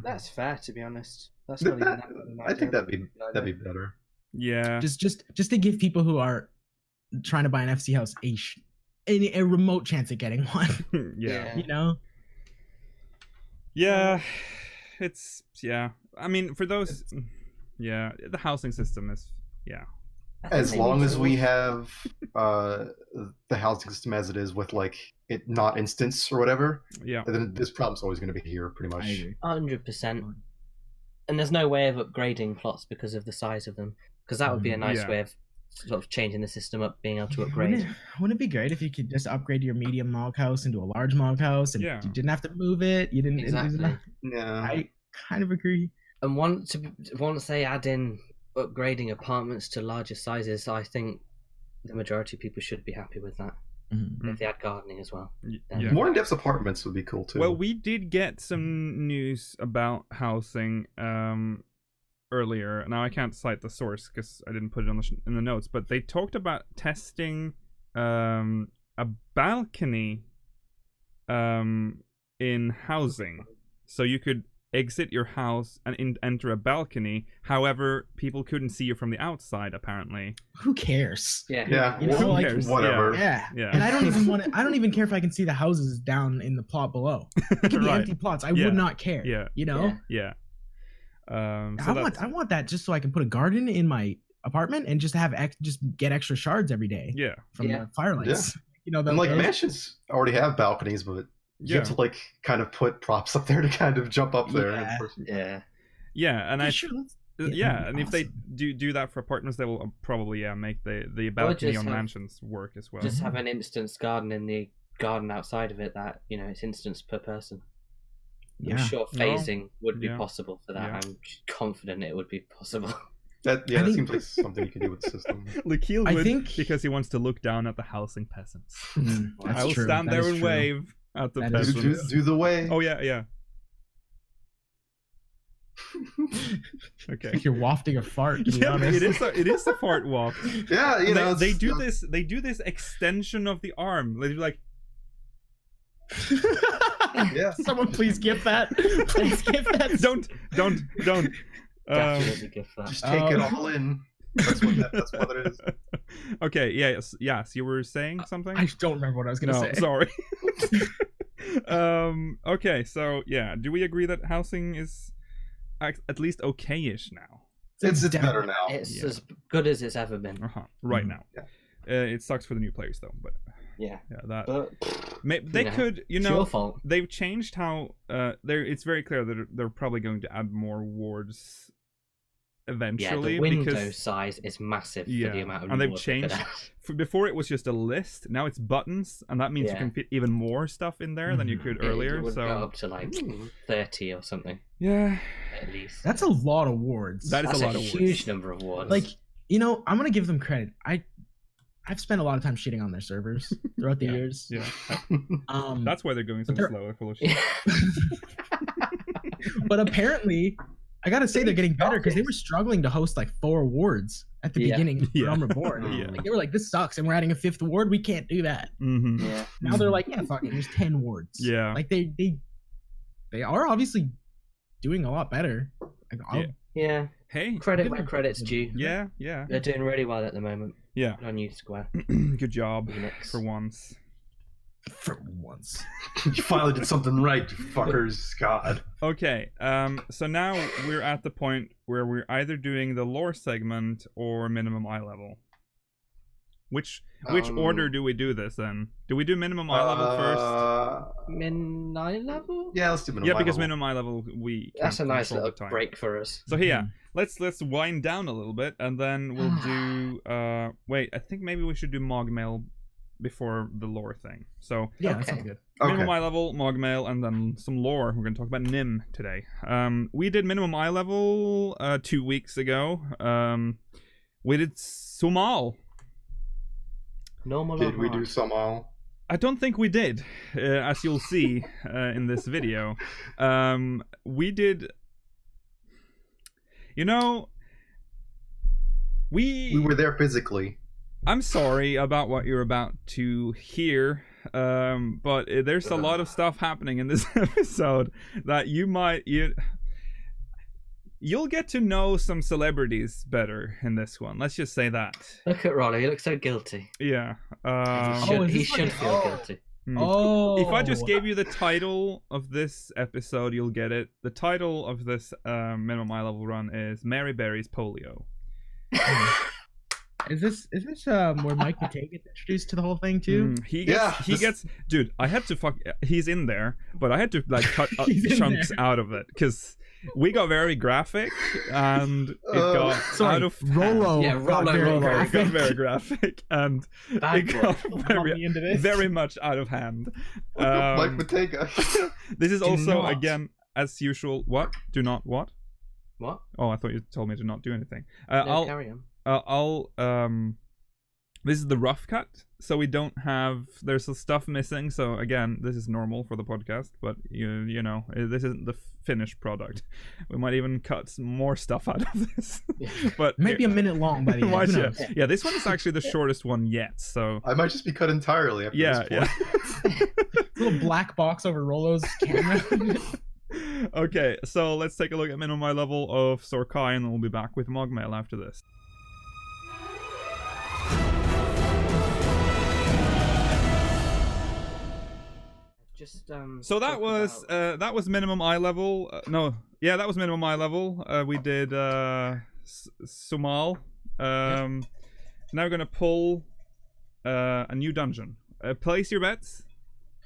That's fair, to be honest. That's not even that I think that'd be better. Yeah, just to give people who are trying to buy an FC house a remote chance at getting one. You know. Yeah, it's I mean, for those, the housing system is As long as we have the housing system as it is with like it not instance or whatever, then this problem's always going to be here pretty much. 100%. And there's no way of upgrading plots because of the size of them, because that would be a nice way of sort of changing the system up, being able to upgrade. Wouldn't it be great if you could just upgrade your medium mog house into a large mog house, and you didn't have to move it? You didn't. Exactly. I kind of agree. And once they add in upgrading apartments to larger sizes, I think the majority of people should be happy with that. If they add gardening as well. More in-depth apartments would be cool too. Well, we did get some news about housing earlier. Now I can't cite the source because I didn't put it in the notes, but they talked about testing a balcony in housing, so you could exit your house and enter a balcony. However, people couldn't see you from the outside. Apparently, who cares? Yeah. You know, who cares? Whatever. Yeah. And I don't even want to. I don't even care if I can see the houses down in the plot below. It can be empty plots. I would not care. Yeah. You know. Yeah. So I want that just so I can put a garden in my apartment and just get extra shards every day. Yeah. From the firelights. Yeah. You know, and like mansions already have balconies, but you have to like kind of put props up there to kind of jump up there. And and if they do that for apartments, they will probably make the balcony on mansions work as well. Just have an instance garden in the garden outside of it that it's instance per person. I'm sure phasing would be possible for that. I'm confident it would be possible. That seems like something you can do with the system. Lakil would, because he wants to look down at the housing peasants. I will stand there and wave at the peasants. Do the way. Oh yeah. Okay. Like you're wafting a fart. To be honest. It is a fart waft. Yeah, you know. They do this. They do this extension of the arm. They do like. Yeah. Someone please give that. Please give that. Don't. Definitely give that. Just take it all in. That's what it is. Okay. Yes. You were saying something. I don't remember what I was gonna say. Sorry. Okay. So yeah, do we agree that housing is at least okay-ish now? It's better now. It's as good as it's ever been. Right now. Yeah. It sucks for the new players though, but yeah, that but, they could, it's your fault. They've changed how it's very clear that they're probably going to add more wards eventually. Yeah, the window size is massive for the amount of and they've changed. Before it was just a list, now it's buttons, and that means you can fit even more stuff in there than you could earlier. It would so go up to like 30 or something. Yeah, at least. That's a lot of wards. That's a lot of wards. Huge number of wards. Like, I'm gonna give them credit. I've spent a lot of time shitting on their servers throughout the years. Yeah. That's why they're going so slow. They're full of shit. But apparently, I gotta say they're getting better because they were struggling to host like 4 wards at the beginning of Realm Reborn. Like, they were like, "This sucks," and we're adding a 5th ward. We can't do that. Yeah. Now they're like, "Yeah, fuck it. There's 10 wards." Yeah. Like they are obviously doing a lot better. Like, yeah. Hey, credit where credit's due. Yeah. They're doing really well at the moment. Yeah. On you, Square. Good job for once. For once. You finally did something right, you fuckers. God. Okay, so now we're at the point where we're either doing the lore segment or minimum eye level. Which order do we do this in? Do we do minimum eye level first? Min eye level? Yeah, let's do minimum eye level. Yeah, because minimum eye level that's a nice little break for us. So let's wind down a little bit, and then we'll do wait, I think maybe we should do MogMail before the lore thing. So that sounds good. Minimum eye level, MogMail, and then some lore. We're going to talk about Nim today. We did minimum eye level 2 weeks ago. We did Sumal. Did we do Sumal? I don't think we did, as you'll see in this video. We did. We were there physically. I'm sorry about what you're about to hear, but there's a lot of stuff happening in this episode that you'll get to know some celebrities better in this one. Let's just say that. Look at Rollo, he looks so guilty. Yeah. He should feel guilty. If I just gave you the title of this episode, you'll get it. The title of this minimum eye level run is Mary Berry's Polio. Is this where Mike Matei gets introduced to the whole thing too? He gets dude, I had to he's in there, but I had to like cut chunks out of it because we got very graphic and it got out of Rollo. Yeah, Rollo got very graphic and it got very much out of hand. Mike Matei. This is also again as usual. What? Do not what? What? Oh, I thought you told me to not do anything. No, carry on. This is the rough cut, so we don't have. There's some stuff missing. So again, this is normal for the podcast, but you know, this isn't the finished product. We might even cut some more stuff out of this, but maybe a minute long by the end. Yeah, this one is actually the shortest one yet. So I might just be cut entirely. After this point. Little black box over Rollo's camera. Okay, so let's take a look at minimum eye level of SoaR, and then we'll be back with MogMail after this. So that was minimum eye level. That was minimum eye level. We did Sumal. Now we're gonna pull a new dungeon. Place your bets.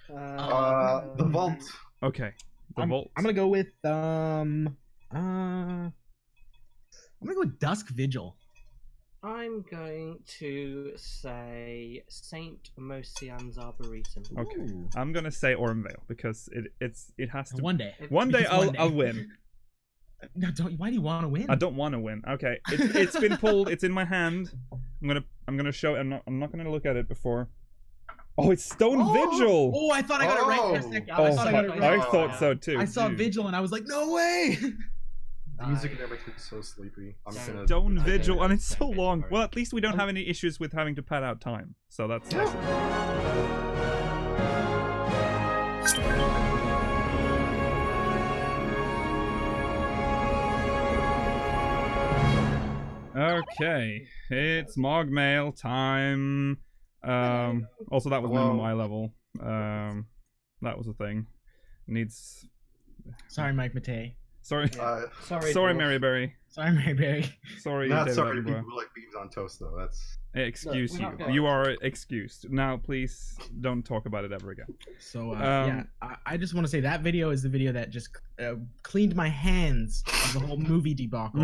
The vault. Okay. Vault. I'm gonna go with I'm gonna go with Dusk Vigil. I'm going to say Saint Mosian's Arboretum. Okay. Ooh. I'm gonna say Ormvale because it has to. One day I'll win. No, why do you want to win? I don't want to win. Okay. It's been pulled. It's in my hand. I'm gonna show it. I'm not gonna look at it before. Oh, it's Stone Vigil. Oh, I thought I got it right for a second. I thought so too. I saw Vigil and I was like, no way. The music in there makes me so sleepy. I'm just gonna Stone Vigil, and it's so long. Well, at least we don't have any issues with having to pad out time. So that's okay, it's MogMail time. Also, that was minimum eye level. That was a thing. Needs. Sorry, Mike Matei. Sorry. Sorry, Maryberry. Sorry, Maryberry. Sorry, not David sorry. Attenborough. People who like beans on toast, though. That's. Excuse you. You are excused. Now, please don't talk about it ever again. So, I just want to say that video is the video that just cleaned my hands of the whole movie debacle.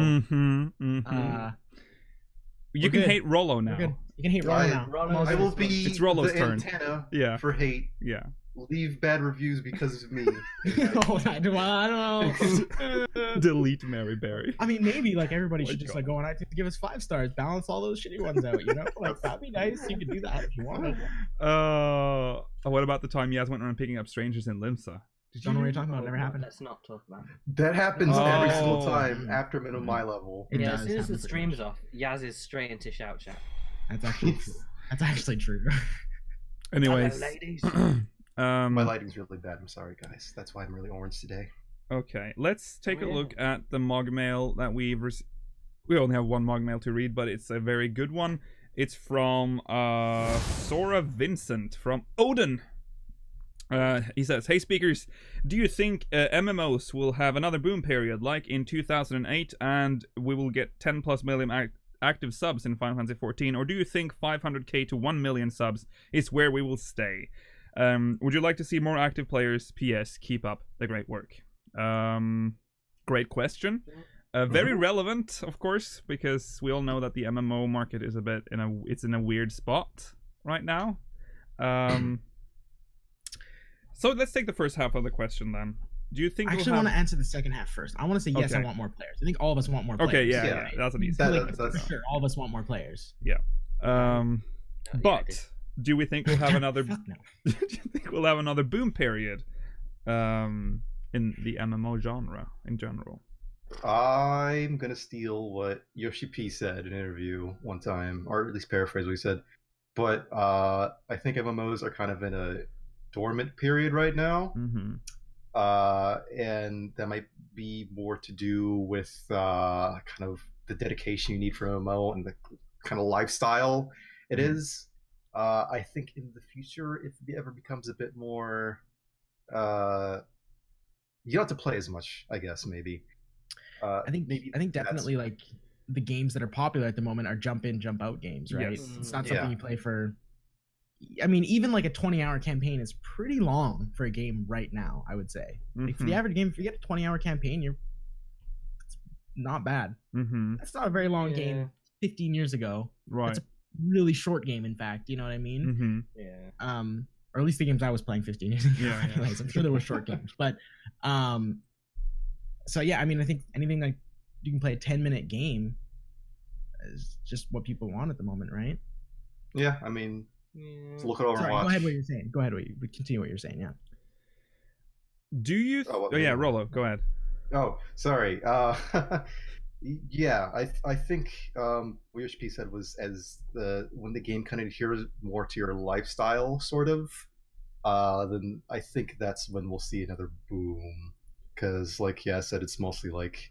You can hate Rollo now. You can hate Rollo now. I will be it's Rollo's the turn. Antenna for hate. Yeah. Leave bad reviews because of me. I don't know. Delete Mary Berry. I mean, maybe like everybody should just like go on iTunes to give us 5 stars, balance all those shitty ones out. You know, like that'd be nice. You could do that if you wanted. What about the time Yaz went around picking up strangers in Limsa? Did you know what you're talking about? It never happened. Let's not talk about it. That happens every single time after minimum eye level. Yeah, as soon as the stream's off, Yaz is straight into shout chat. That's actually true. That's actually true. Anyways. Hello, ladies. My lighting's really bad. I'm sorry, guys. That's why I'm really orange today. Okay, let's take a look at the MogMail that we've received. We only have one MogMail to read, but it's a very good one. It's from Sora Vincent from Odin. He says, "Hey speakers, do you think MMOs will have another boom period like in 2008 and we will get 10 plus million active subs in Final Fantasy XIV, or do you think 500k to 1 million subs is where we will stay? Would you like to see more active players? P.S. Keep up the great work." Great question. Very relevant, of course, because we all know that the MMO market is it's in a weird spot right now. So let's take the first half of the question then. Do you think? I actually want to answer the second half first. I want to say yes. I want more players. I think all of us want more players. Okay, yeah. That's an easy. For sure, all of us want more players. Yeah. But do we think we'll have another? Do you think we'll have another boom period? In the MMO genre in general. I'm gonna steal what Yoshi P said in an interview one time, or at least paraphrase what he said. But I think MMOs are kind of in a dormant period right now, and that might be more to do with kind of the dedication you need for MMO and the kind of lifestyle it is. I think in the future, if it ever becomes a bit more, you don't have to play as much, I guess, maybe. I think definitely like the games that are popular at the moment are jump in, jump out games, right? Yes. It's not something you play for. I mean, even like a 20-hour campaign is pretty long for a game right now, I would say. Like for the average game, if you get a 20-hour campaign, it's not bad. That's not a very long game 15 years ago. Right. It's a really short game, in fact. You know what I mean? Yeah. Or at least the games I was playing 15 years ago. Yeah. Anyways, I'm sure there were short games. But, so yeah, I mean, I think anything like you can play a 10-minute game is just what people want at the moment, right? Yeah, I mean... Look at Overwatch. Sorry, go ahead what you're saying. Go ahead. Continue what you're saying. Yeah. Do you? Rollo. Go ahead. Oh, sorry. Yeah, I think what Yoshi P said was when the game kind of adheres more to your lifestyle, sort of. Then I think that's when we'll see another boom. Because, like I said, it's mostly like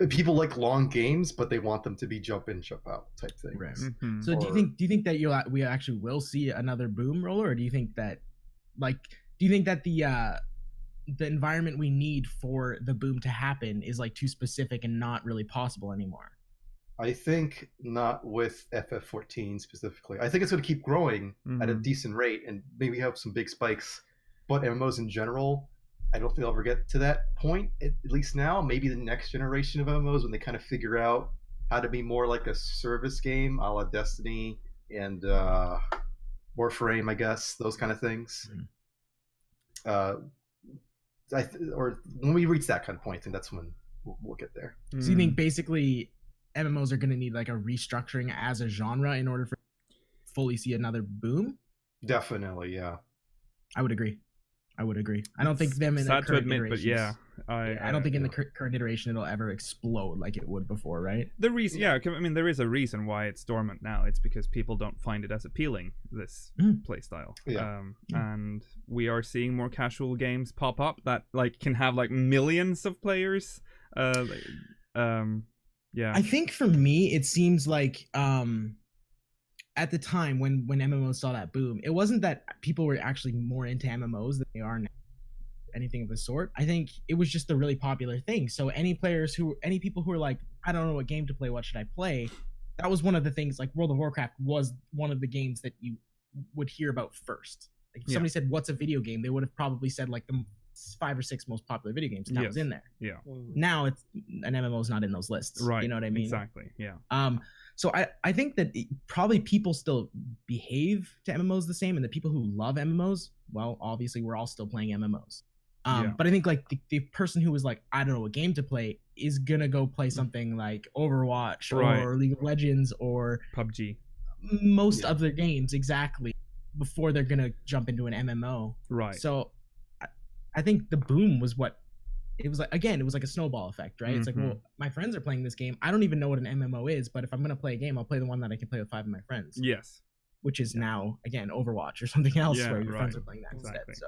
people like long games, but they want them to be jump in, jump out type thing. Right. So do you think that we actually will see another boom roller, or do you think that the environment we need for the boom to happen is like too specific and not really possible anymore? I think not with FF14 specifically. I think it's going to keep growing at a decent rate and maybe have some big spikes. But MMOs in general, I don't think they'll ever get to that point, at least now. Maybe the next generation of MMOs, when they kind of figure out how to be more like a service game, a la Destiny and Warframe, I guess, those kind of things. Or when we reach that kind of point, I think that's when we'll get there. So you think basically MMOs are going to need like a restructuring as a genre in order for fully see another boom? Definitely, yeah. I would agree. I don't think them in sad to admit, iterations. but yeah, I don't think in the current iteration it'll ever explode like it would before, right? The reason, I mean, there is a reason why it's dormant now. It's because people don't find it as appealing, this playstyle. And we are seeing more casual games pop up that like can have like millions of players. I think for me, it seems like at the time when MMOs saw that boom, it wasn't that people were actually more into MMOs than they are now, anything of the sort. I think it was just a really popular thing. So any people who are like, I don't know what game to play, what should I play? That was one of the things. Like World of Warcraft was one of the games that you would hear about first. Like if somebody said, what's a video game? They would have probably said like the 5 or 6 most popular video games, and that was in there. Now it's an MMO is not in those lists, right? You know what I mean? Exactly. So I think that probably people still behave to MMOs the same, and the people who love MMOs, well, obviously we're all still playing MMOs. But I think like the person who was like, I don't know what game to play, is gonna go play something like Overwatch or League of Legends or PUBG, most other games exactly, before they're gonna jump into an MMO. Right. So I think the boom was what it was like. Again, it was like a snowball effect, right? It's like, well, my friends are playing this game. I don't even know what an MMO is, but if I'm going to play a game, I'll play the one that I can play with 5 of my friends. Yes. Which is now, again, Overwatch or something else where your friends are playing that instead. So.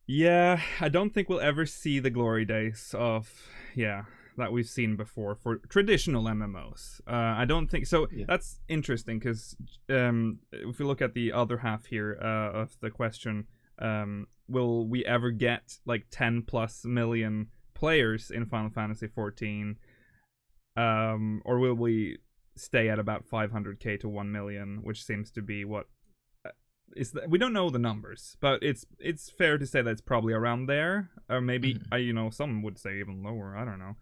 Yeah, I don't think we'll ever see the glory days of, that we've seen before for traditional MMOs. I don't think so. That's interesting because if we look at the other half here of the question, will we ever get like 10 plus million players in Final Fantasy XIV, or will we stay at about 500k to 1 million, which seems to be what we don't know the numbers, but it's fair to say that it's probably around there, or maybe some would say even lower. I don't know.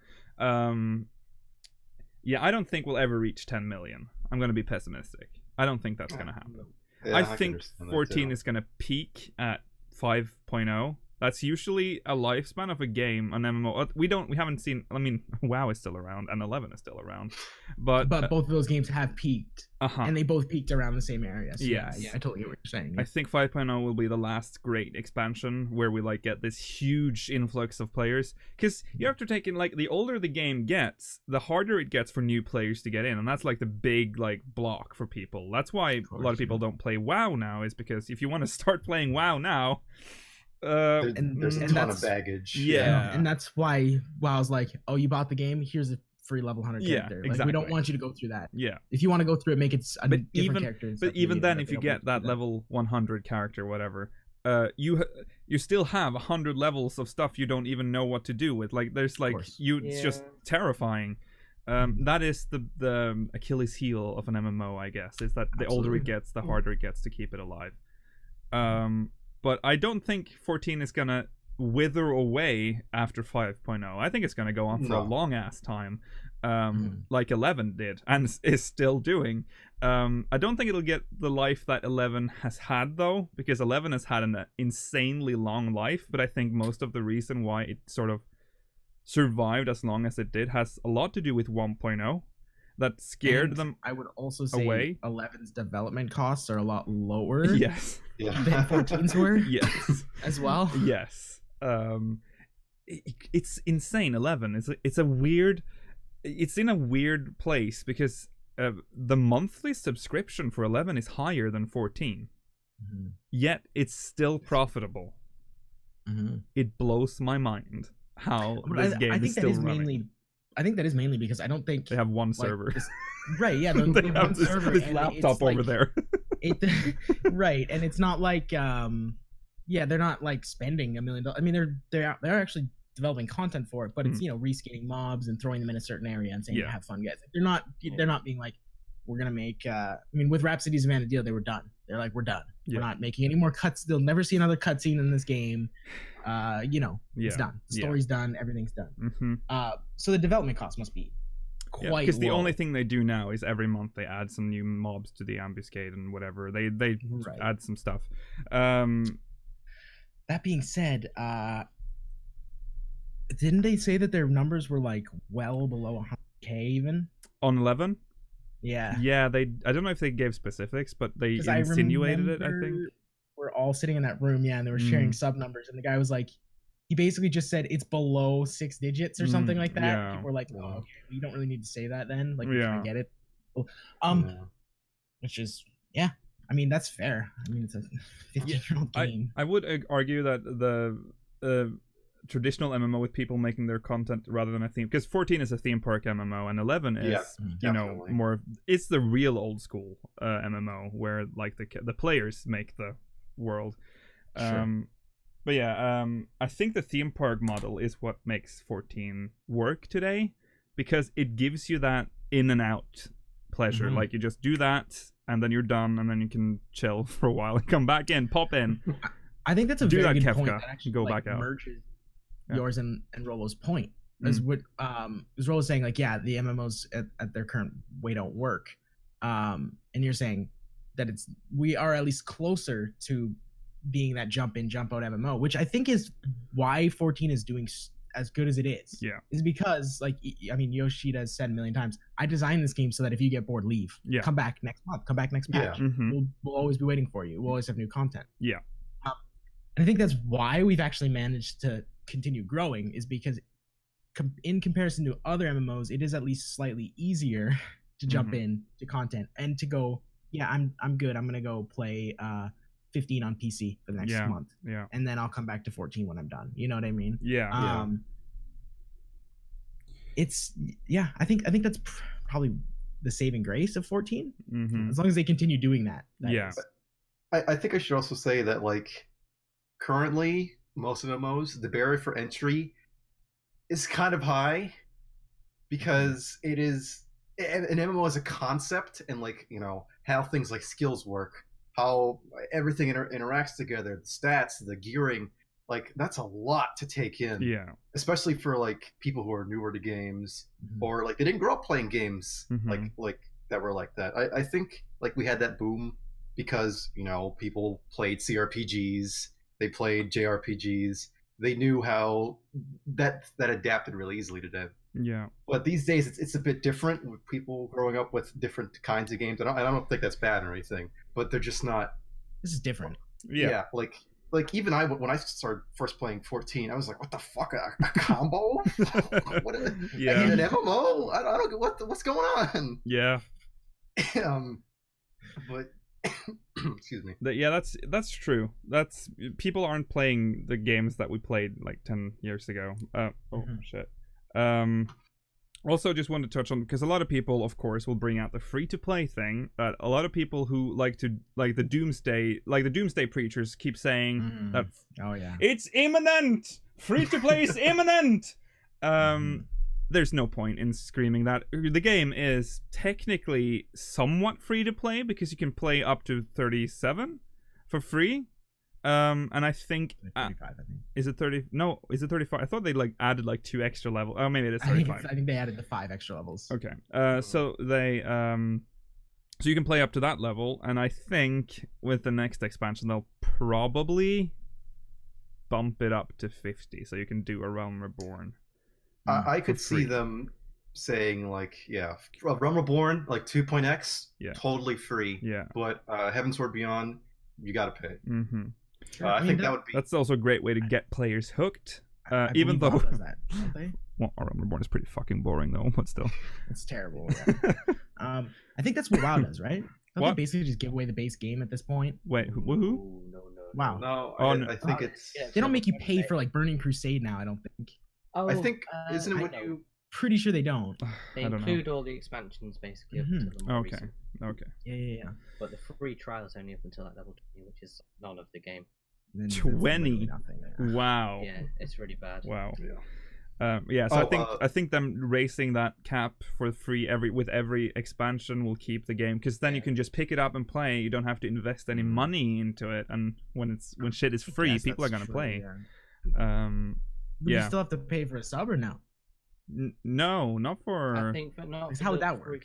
I don't think we'll ever reach 10 million. I'm going to be pessimistic. I don't think that's going to happen. I think 14 is going to peak at 5.0. That's usually a lifespan of a game, an MMO. We haven't seen. I mean, WoW is still around, and 11 is still around, but both of those games have peaked, and they both peaked around the same area. So I totally get what you're saying. I think 5.0 will be the last great expansion where we like get this huge influx of players, because you have to take in like the older the game gets, the harder it gets for new players to get in, and that's like the big like block for people. That's why a lot of people don't play WoW now, is because if you want to start playing WoW now. There's a ton of baggage. And that's why WoW's like, oh, you bought the game, here's a free level 100 character. Like, we don't want you to go through that. If you want to go through it, make it a different character. But even then, if you get that level 100 character, whatever, you still have 100 levels of stuff you don't even know what to do with. Like, there's like it's just terrifying. That is the Achilles heel of an MMO, I guess, is that the older it gets, the harder it gets to keep it alive. But I don't think 14 is gonna wither away after 5.0. I think it's gonna go on for a long ass time, like 11 did and is still doing. I don't think it'll get the life that 11 has had though, because 11 has had an insanely long life. But I think most of the reason why it sort of survived as long as it did has a lot to do with 1.0. That scared them. I would also say away. 11's development costs are a lot lower. Yes. Than 14's were. Yes. As well. Yes. It's insane. 11. It's a weird. It's in a weird place because the monthly subscription for 11 is higher than 14. Yet it's still profitable. It blows my mind how this game is still running. I think that is mainly because I don't think they have one server. Right, yeah, they have this laptop over there. Right, and it's not like they're not like spending $1 million. I mean, they're actually developing content for it, but it's reskinning mobs and throwing them in a certain area and saying have fun, guys. They're not being like, we're gonna make I mean, with Rhapsody's Vana'diel, they were done. They're like, we're done. We're not making any more cuts. They'll never see another cutscene in this game. It's done. The story's done. Everything's done. So the development cost must be quite because the low. only thing they do now is every month they add some new mobs to the ambuscade and whatever. They add some stuff. That being said, didn't they say that their numbers were like well below 100k even on 11? Yeah. I don't know if they gave specifics, but they insinuated it. I think we're all sitting in that room, and they were sharing sub numbers, and the guy was like, he basically just said it's below 6 digits or something like that. Yeah. People were like, "Oh, okay, you don't really need to say that then." Like, we Yeah. kind of get it. Which is, yeah. I mean, that's fair. I mean, it's a 15-year-old game. I would argue that the traditional MMO with people making their content rather than a theme, because 14 is a theme park MMO and 11 is you know, more, it's the real old school MMO where like the players make the world. Sure. But yeah, I think the theme park model is what makes 14 work today, because it gives you that in and out pleasure. Like, you just do that and then you're done, and then you can chill for a while and come back in, pop in. I think that's a very good point. That actually go back out. Merges yours and Rolo's point. Is what is Rolo saying, like, yeah, the MMOs at their current way don't work. And you're saying that we are at least closer to being that jump in, jump out MMO, which I think is why 14 is doing as good as it is. Yeah. Is because, like, I mean, Yoshida has said a million times, I designed this game so that if you get bored, leave. Yeah. Come back next month. Come back next patch. Yeah. We'll always be waiting for you. We'll always have new content. Yeah. And I think that's why we've actually managed to continue growing, is because in comparison to other MMOs, it is at least slightly easier to jump in to content and to go, yeah, I'm good. I'm gonna go play 15 on PC for the next month. Yeah. And then I'll come back to 14 when I'm done. You know what I mean? Yeah. It's I think that's probably the saving grace of 14. As long as they continue doing that. I think I should also say that, like, currently most MMOs, the barrier for entry is kind of high, because it is an MMO as a concept, and, like, you know, how things like skills work, how everything interacts together, the stats, the gearing, like, that's a lot to take in. Yeah. Especially for, like, people who are newer to games, or, like, they didn't grow up playing games like that were like that. I think, like, we had that boom because, you know, people played CRPGs, they played JRPGs, they knew how that adapted really easily to them. Yeah. But these days it's a bit different with people growing up with different kinds of games. I don't think that's bad or anything, but they're just not. This is different. Yeah. Like even when I started first playing 14, I was like, what the fuck, a combo? What an MMO? I don't get what's going on. Yeah. But excuse me. That's true. That's, people aren't playing the games that we played like 10 years ago. Shit. Also, just wanted to touch on, because a lot of people, of course, will bring out the free-to-play thing, but a lot of people who like the doomsday preachers keep saying that it's imminent, free-to-play is imminent. There's no point in screaming that. The game is technically somewhat free-to-play, because you can play up to 37 for free. And I think 35, I think. Is it 30? No, is it 35? I thought they like added like 2 extra levels. Oh, maybe it is 35. I think they added the 5 extra levels. Okay. So they so you can play up to that level, and I think with the next expansion they'll probably bump it up to 50, so you can do a Realm Reborn. I could see them saying, like, Realm Reborn, like 2.x, totally free. Yeah. But Heavensward Beyond, you gotta pay. I think that would be. That's also a great way to get players hooked. Even though Realm Reborn is pretty fucking boring though, but still, it's terrible. Yeah. I think that's what WoW does, right? Don't they basically just give away the base game at this point? Wait, who? No. WoW. No, I think it's. They don't make you pay for like Burning Crusade now. I don't think. I think isn't it what you? Pretty sure they don't. They include all the expansions basically up to the more recent. Okay. Yeah. But the free trial is only up until like level 20, which is none of the game. 20. Wow. Yeah, it's really bad. Wow. Yeah. So I think them raising that cap for free with every expansion will keep the game, because then you can just pick it up and play. You don't have to invest any money into it, and when shit is free, people are gonna play. You still have to pay for a sub or no? No, not for. I think, but not. How would that work?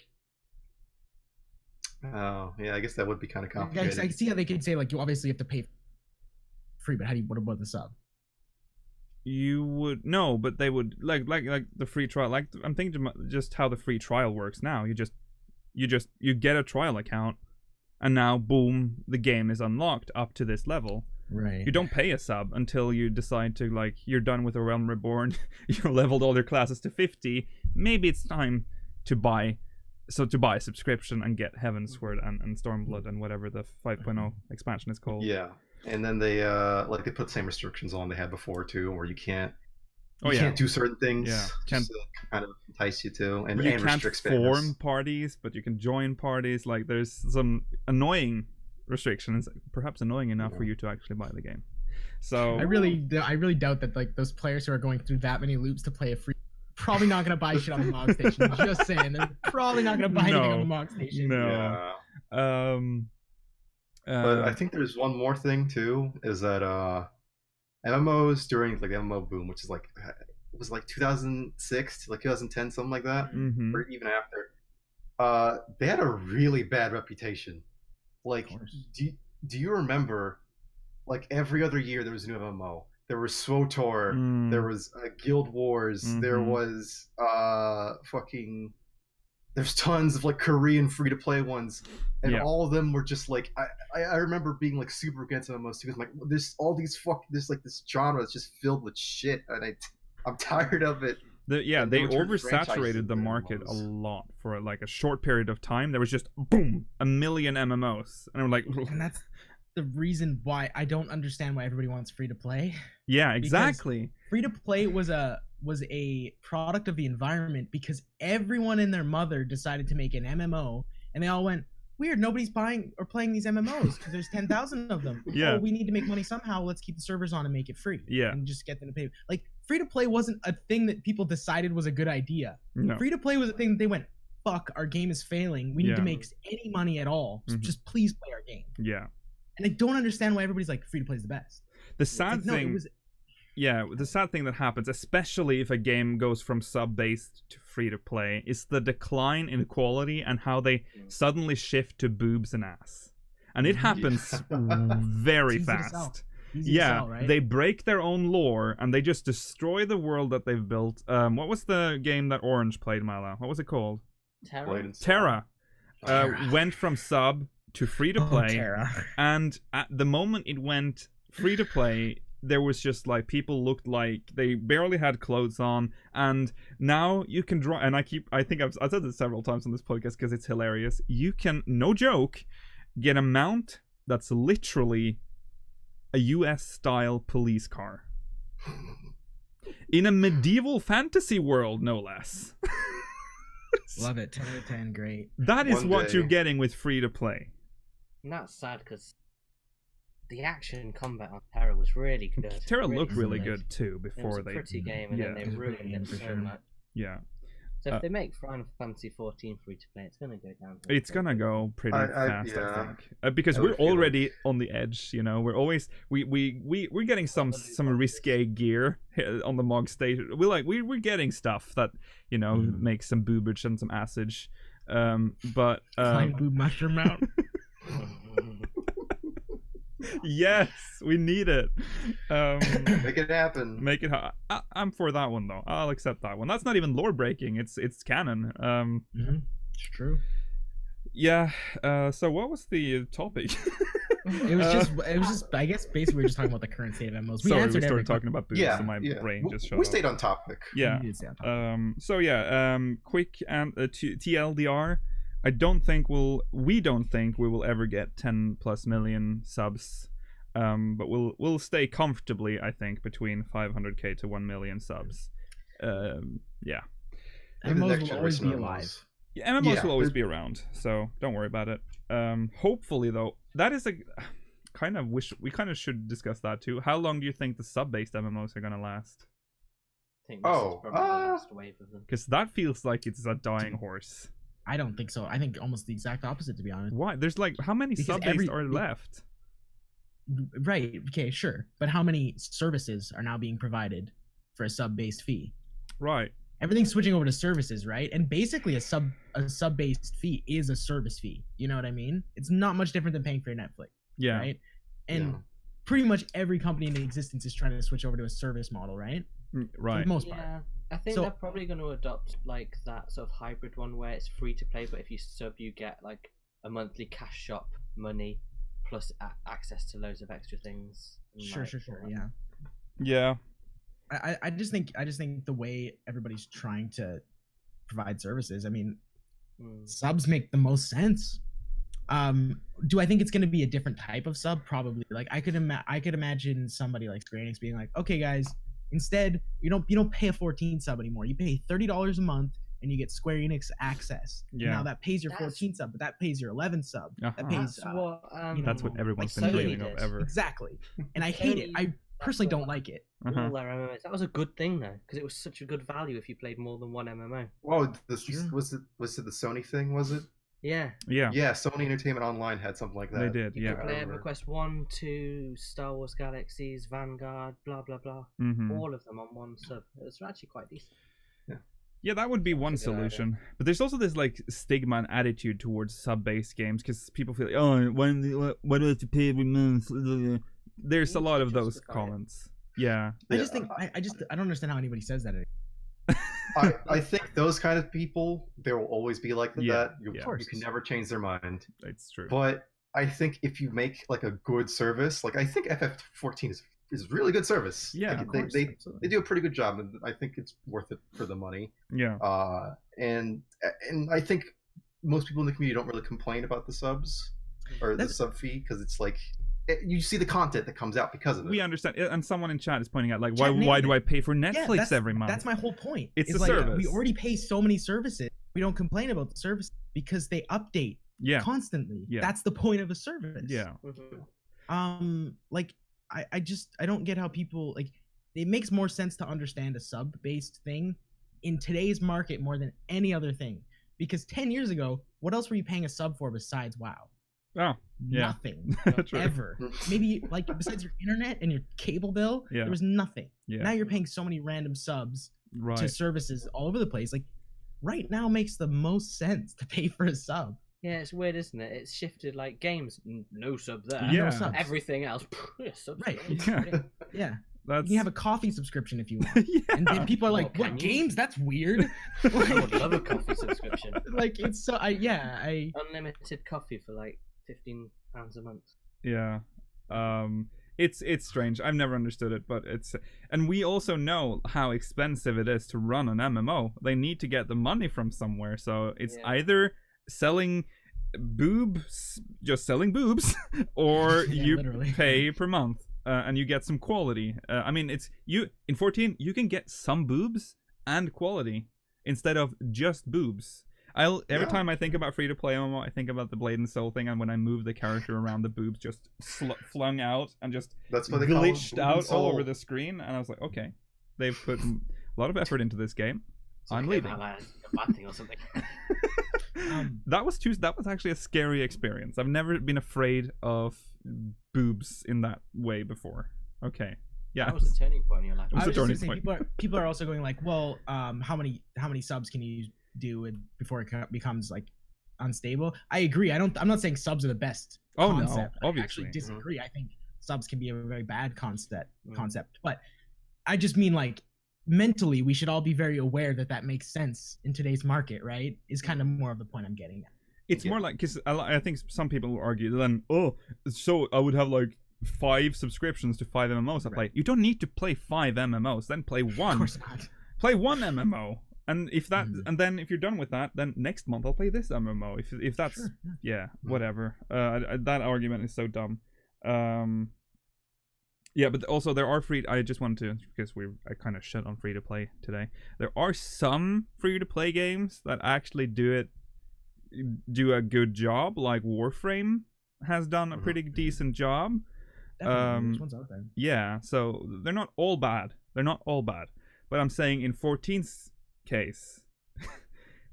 Oh, yeah, I guess that would be kind of complicated. I can see how they could say, like, you obviously have to pay free, but what about the sub? You would no, but they would like the free trial. Like, I'm thinking just how the free trial works now. You get a trial account, and now boom, the game is unlocked up to this level. Right. You don't pay a sub until you decide to, like, you're done with A Realm Reborn, you're leveled all your classes to 50. Maybe it's time to buy a subscription and get Heavensward and Stormblood and whatever the 5.0 expansion is called. Yeah. And then they they put the same restrictions on they had before too, where you can't do certain things. Yeah, just to kind of entice you to, and you can't restrict form parties, but you can join parties. Like, there's some annoying restrictions, perhaps annoying enough for you to actually buy the game. So I really doubt that, like, those players who are going through that many loops to play a free, probably not gonna buy shit on the Mog Station. Just saying, they're probably not gonna buy anything on the Mog Station. No. Yeah. But I think there's one more thing too, is that MMOs during, like, the MMO boom, which is like, it was like 2006 to like 2010, something like that, or even after, they had a really bad reputation. Like, do you remember, like, every other year there was a new MMO? There was SoaR, there was Guild Wars, there was there's tons of, like, Korean free-to-play ones, and all of them were just like, I remember being, like, super against MMOs too, because I'm like, there's all these this genre that's just filled with shit, and I'm tired of it. They oversaturated the market a lot for, like, a short period of time. There was just boom, a million MMOs, and I'm like, and that's the reason why I don't understand why everybody wants free to play. Yeah, exactly. Free to play was a product of the environment, because everyone and their mother decided to make an MMO, and they all went, weird, nobody's buying or playing these MMOs because there's 10,000 of them. Yeah. Oh, we need to make money somehow. Let's keep the servers on and make it free. Yeah. And just get them to pay. Like, free to play wasn't a thing that people decided was a good idea. No. Free to play was a thing that they went, fuck, our game is failing. We need to make any money at all. So just please play our game. Yeah. And I don't understand why everybody's like, free to play is the best. The sad thing. The sad thing that happens, especially if a game goes from sub-based to free-to-play, is the decline in quality and how they suddenly shift to boobs and ass. And it happens very fast. Sell, right? They break their own lore and they just destroy the world that they've built. What was the game that Orange played, Mala? What was it called? Terra. Went from sub to free-to-play. And at the moment it went free-to-play, there was just, like, people looked like they barely had clothes on, and now you can draw, and I think I've said this several times on this podcast because it's hilarious. You can, no joke, get a mount that's literally a US style police car in a medieval fantasy world, no less. Love it. 10 out of 10, great. That is what you're getting with free to play. And that's sad because the action combat on Terra was really good. Terra looked really good too before it was a pretty game, and then they ruined it so much. Yeah. So if they make Final Fantasy 14 free to play, it's gonna go down. It's gonna go pretty fast, I think, because we're already on the edge. You know, we're always we're getting some risque gear on the Mog station. We're getting stuff that, you know, makes some boobage and some assage. But flying boob mushroom mount. Yes, we need it. Make it happen. Make it. I'm for that one though. I'll accept that one. That's not even lore breaking. It's canon. It's true. Yeah. So what was the topic? It was just. I guess basically we were just talking about the current state of MMOs. We started talking about boobs, so my brain just shut We stayed on topic. Yeah. So yeah. Quick and TLDR. We don't think we will ever get 10 plus million subs, but we'll stay comfortably, I think, between 500k to 1 million subs. Yeah. MMOs will always be alive. Yeah, MMOs will always be around, so don't worry about it. Hopefully, though, that is a kind of we should discuss that too. How long do you think the sub-based MMOs are gonna last? I think this is probably the last wave of them. Because that feels like it's a dying horse. I don't think so. I think almost the exact opposite, to be honest. Why? There's like, how many sub-based are left? Right. Okay, sure. But how many services are now being provided for a sub-based fee? Right. Everything's switching over to services, right? And basically a sub-based fee is a service fee. You know what I mean? It's not much different than paying for your Netflix. Yeah. Right? And pretty much every company in existence is trying to switch over to a service model, right? Right. For the most part. Yeah. I think they're probably going to adopt like that sort of hybrid one where it's free to play, but if you sub, you get like a monthly cash shop money plus access to loads of extra things. Sure. Yeah. Yeah. I just think the way everybody's trying to provide services, I mean, subs make the most sense. Do I think it's going to be a different type of sub? Probably. Like I could imagine somebody like Square Enix being like, okay guys, instead you don't pay a 14 sub anymore. You pay $30 a month and you get Square Enix access. Yeah. Now that pays your 14 sub, but that pays your 11 sub. That pays. That's what everyone's been dreaming of ever. Exactly. And I hate it. I personally don't like it. All their MMOs. That was a good thing though, because it was such a good value if you played more than one MMO. Oh, was it the Sony thing? Was it? Yeah. Sony Entertainment Online had something like that. They did. You could play EverQuest 1, 2, Star Wars Galaxies, Vanguard, blah blah blah. All of them on one sub. It was actually quite decent. Yeah, that would be one solution. But there's also this like stigma and attitude towards sub-based games because people feel like, oh, why do I have to pay every month? There's a lot of those comments. Yeah. I just think I don't understand how anybody says that. I think those kind of people, there will always be like that. You can never change their mind. It's true. But I think if you make like a good service, like I think FF14 is really good service. Yeah, like, they do a pretty good job, and I think it's worth it for the money. Yeah. And I think most people in the community don't really complain about the subs or the sub fee because it's like you see the content that comes out because of it. We understand, and someone in chat is pointing out like, why do I pay for Netflix every month? That's my whole point. It's a like, service. We already pay so many services. We don't complain about the service because they update constantly. Yeah. That's the point of a service. Yeah. Like I don't get how people like. It makes more sense to understand a sub-based thing in today's market more than any other thing. Because 10 years ago, what else were you paying a sub for besides WoW? Oh, yeah. Nothing. Ever. Maybe like besides your internet and your cable bill, there was nothing. Yeah. Now you're paying so many random subs to services all over the place. Like right now makes the most sense to pay for a sub. Yeah, it's weird, isn't it? It's shifted like games, no sub there. Yeah. No subs. Everything else, subs. Right. Yeah. You can have a coffee subscription if you want. And then people are like, what games? That's weird. Like, I would love a coffee subscription. Like it's so unlimited coffee for like £15 a month. Yeah. It's strange. I've never understood it, but and we also know how expensive it is to run an MMO. They need to get the money from somewhere, so it's either selling boobs, or you literally pay per month. And you get some quality. I mean, in 14 you can get some boobs and quality instead of just boobs. Every time I think about free to play MMO, I think about the Blade and Soul thing, and when I move the character around, the boobs just flung out and just glitched out all over the screen, and I was like, okay, they've put a lot of effort into this game. I'm leaving. A bad thing or something. That was actually a scary experience. I've never been afraid of boobs in that way before. Okay. Yeah. That was the turning point in your life. I was just saying, people are also going like, well, how many subs can you do before it becomes like unstable? I agree. I'm not saying subs are the best concept. No, obviously. I actually disagree. I think subs can be a very bad concept. But I just mean like mentally we should all be very aware that makes sense in today's market, right? Is kind of more of the point I'm getting at. It's more like, because I think some people will argue then, so I would have like 5 subscriptions to 5 MMOs I play. You don't need to play 5 MMOs, then play one. Of course not. Play one MMO. And if that, and then if you're done with that, then next month I'll play this MMO. If that's whatever. That argument is so dumb. Yeah, but also there are free. I just wanted to, because I kind of shut on free to play today. There are some free to play games that actually do a good job. Like Warframe has done a pretty decent job. Definitely. One's out there. Yeah, so they're not all bad. But I'm saying in 14's case,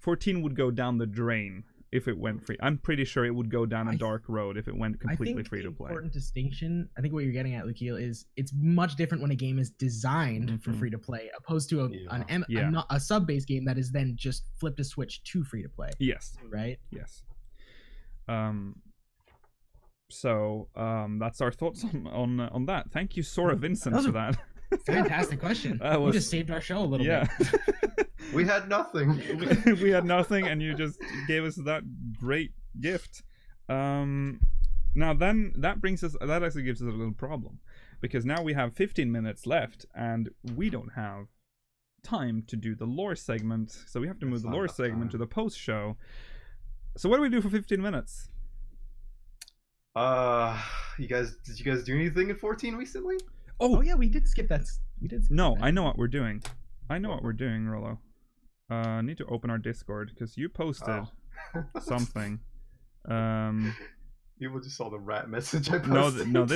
14 would go down the drain if it went free. I'm pretty sure it would go down a dark road if it went completely free to play. The important distinction, I think what you're getting at, Lukiel, is it's much different when a game is designed for free to play opposed to a sub-based game that is then just flipped a switch to free to play. Yes. Right? Yes. So that's our thoughts on that. Thank you, Sora Vincent, for that. Fantastic question. You just saved our show a little bit. We had nothing. We had nothing, and you just gave us that great gift. Now then, that actually gives us a little problem, because now we have 15 minutes left, and we don't have time to do the lore segment, so we have to move the lore segment to the post show. So what do we do for 15 minutes? Did you guys do anything in 14 recently? Oh yeah, we did skip that. No, I know what we're doing. Rollo. I need to open our Discord because you posted something. People just saw the rat message I posted. No,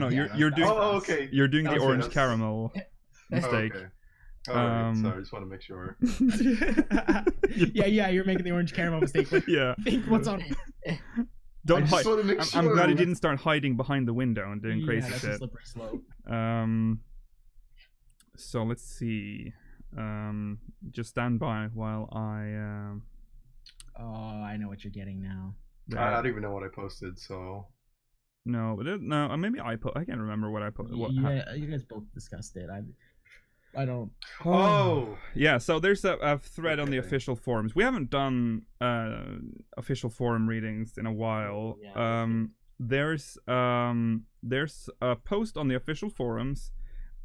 you're doing. Oh, okay. You're doing the orange caramel mistake. Oh, okay. Alright, sorry, I just want to make sure. yeah, you're making the orange caramel mistake. Yeah. Think what's on it. Don't hide. Sure. I'm glad you didn't start hiding behind the window and doing crazy that's shit. A slippery slope. So let's see. Just stand by while I. Oh, I know what you're getting now. I don't even know what I posted, so. No, maybe I can't remember what I posted. Yeah, you guys both discussed it. I don't. Oh, yeah. So there's a thread on the official forums. We haven't done official forum readings in a while. There's a post on the official forums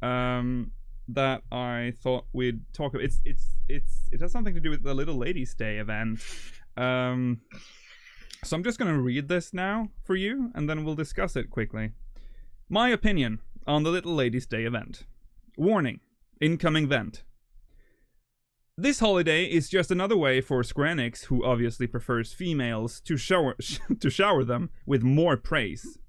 that I thought we'd talk about. It has something to do with the Little Ladies Day event. So I'm just gonna read this now for you, and then we'll discuss it quickly. My opinion on the Little Ladies Day event. Warning. Incoming vent. This holiday is just another way for Square Enix, who obviously prefers females, to shower them with more praise.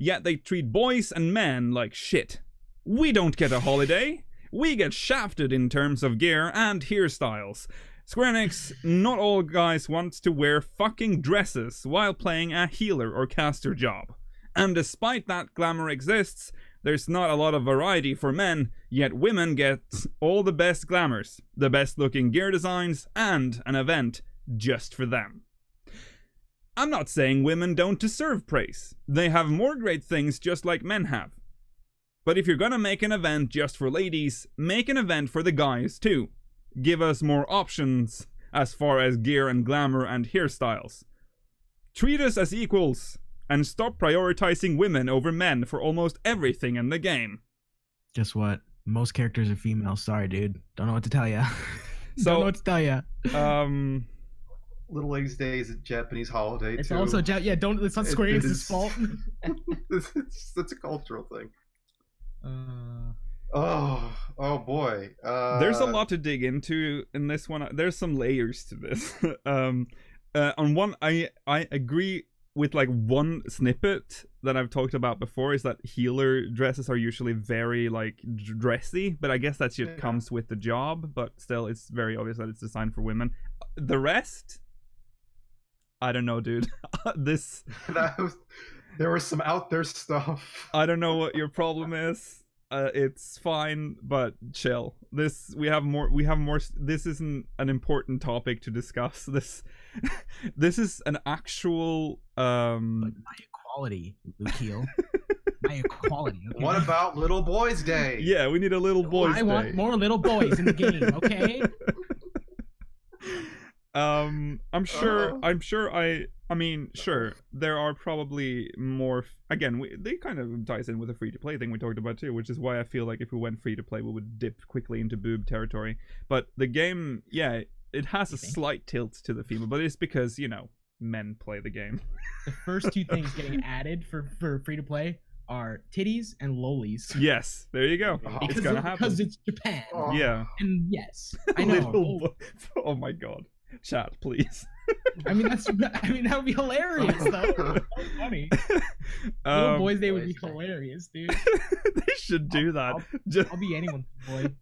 Yet they treat boys and men like shit. We don't get a holiday. We get shafted in terms of gear and hairstyles. Square Enix, not all guys want to wear fucking dresses while playing a healer or caster job. And despite that glamour exists, there's not a lot of variety for men, yet women get all the best glamours, the best looking gear designs, and an event just for them. I'm not saying women don't deserve praise. They have more great things just like men have. But if you're gonna make an event just for ladies, make an event for the guys too. Give us more options as far as gear and glamour and hairstyles. Treat us as equals. And stop prioritizing women over men for almost everything in the game. Guess what? Most characters are female. Sorry, dude. Don't know what to tell ya. Don't know what to tell ya. Little Ladies Day is a Japanese holiday. It's too. also it's not Square Enix's fault. It's a cultural thing. Oh boy. There's a lot to dig into in this one. There's some layers to this. On one, I agree with like one snippet that I've talked about before, is that healer dresses are usually very like dressy, but I guess that shit comes with the job, but still it's very obvious that it's designed for women. The rest, I don't know, dude. There was some out there stuff. I don't know what your problem is. It's fine, but chill. We have more. This isn't an important topic to discuss. This is an actual But my equality, Lukiel. My equality. Okay? What about Little Boys Day? Yeah, we need a Little Boys Day. I want more little boys in the game, okay? I'm sure. I mean, sure. There are probably more. Again, they kind of ties in with the free-to-play thing we talked about too, which is why I feel like if we went free-to-play, we would dip quickly into boob territory. But the game, yeah, it has a slight tilt to the female, but it's because men play the game. The first two things getting added for free-to-play are titties and lolis. Yes, there you go. It's gonna happen because it's Japan. Yeah, and yes, I know. Oh my god. Chat, please. I mean, that would be hilarious, though. That was funny. Little Boys Day would be hilarious, dude. They should do that. I'll be anyone's boy.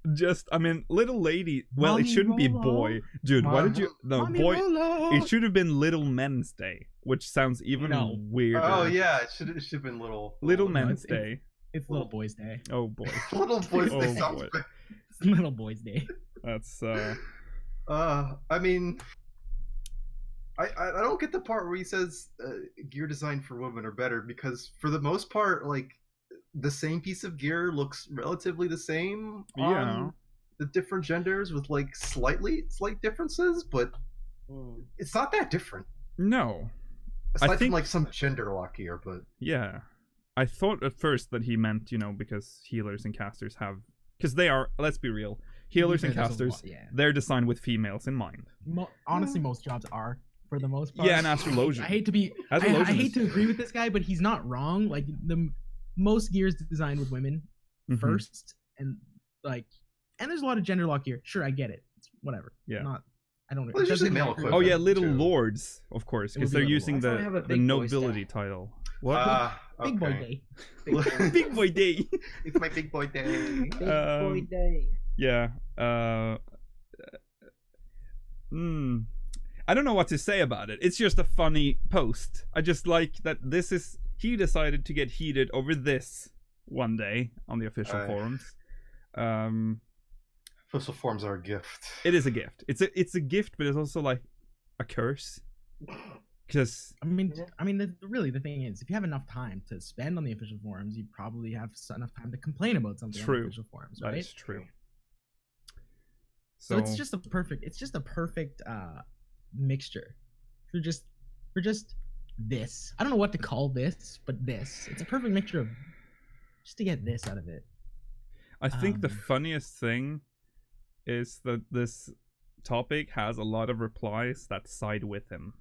Little lady. Well, Mommy it shouldn't be boy, dude. Why did you? No, Mommy boy. Rolo. It should have been Little Men's Day, which sounds even weirder. Oh yeah, it should have been Little Men's Day. It's Little Boys Day. Oh boy. Little Boys Day sounds. It's Little Boys Day. That's I mean, I don't get the part where he says gear design for women are better, because for the most part, like, the same piece of gear looks relatively the same on the different genders, with like slight differences, but it's not that different. No. Aside from like some gender lock here, but yeah, I thought at first that he meant, because healers and casters have, because they are, let's be real, healers and casters, they're designed with females in mind. Honestly, most jobs are, for the most part. Yeah, and astrologian. I hate to agree with this guy, but he's not wrong. Like, the most gear is designed with women first, and there's a lot of gender lock gear. Sure, I get it. It's whatever. Yeah. I don't know. Well, usually male equipment. Oh yeah, little lords, of course, because they're using the nobility title. What? Big boy day. Big boy day. It's my big boy day. Big boy day. Yeah. I don't know what to say about it. It's just a funny post. I just like that he decided to get heated over this one day on the official forums. Official forms are a gift. It is a gift. It's a gift, but it's also like a curse. Because really, the thing is, if you have enough time to spend on the official forums, you probably have enough time to complain about something on the official forums, right? That is true. So it's just a perfect mixture for just this. I don't know what to call this, but this. It's a perfect mixture of just to get this out of it. I think the funniest thing is that this topic has a lot of replies that side with him.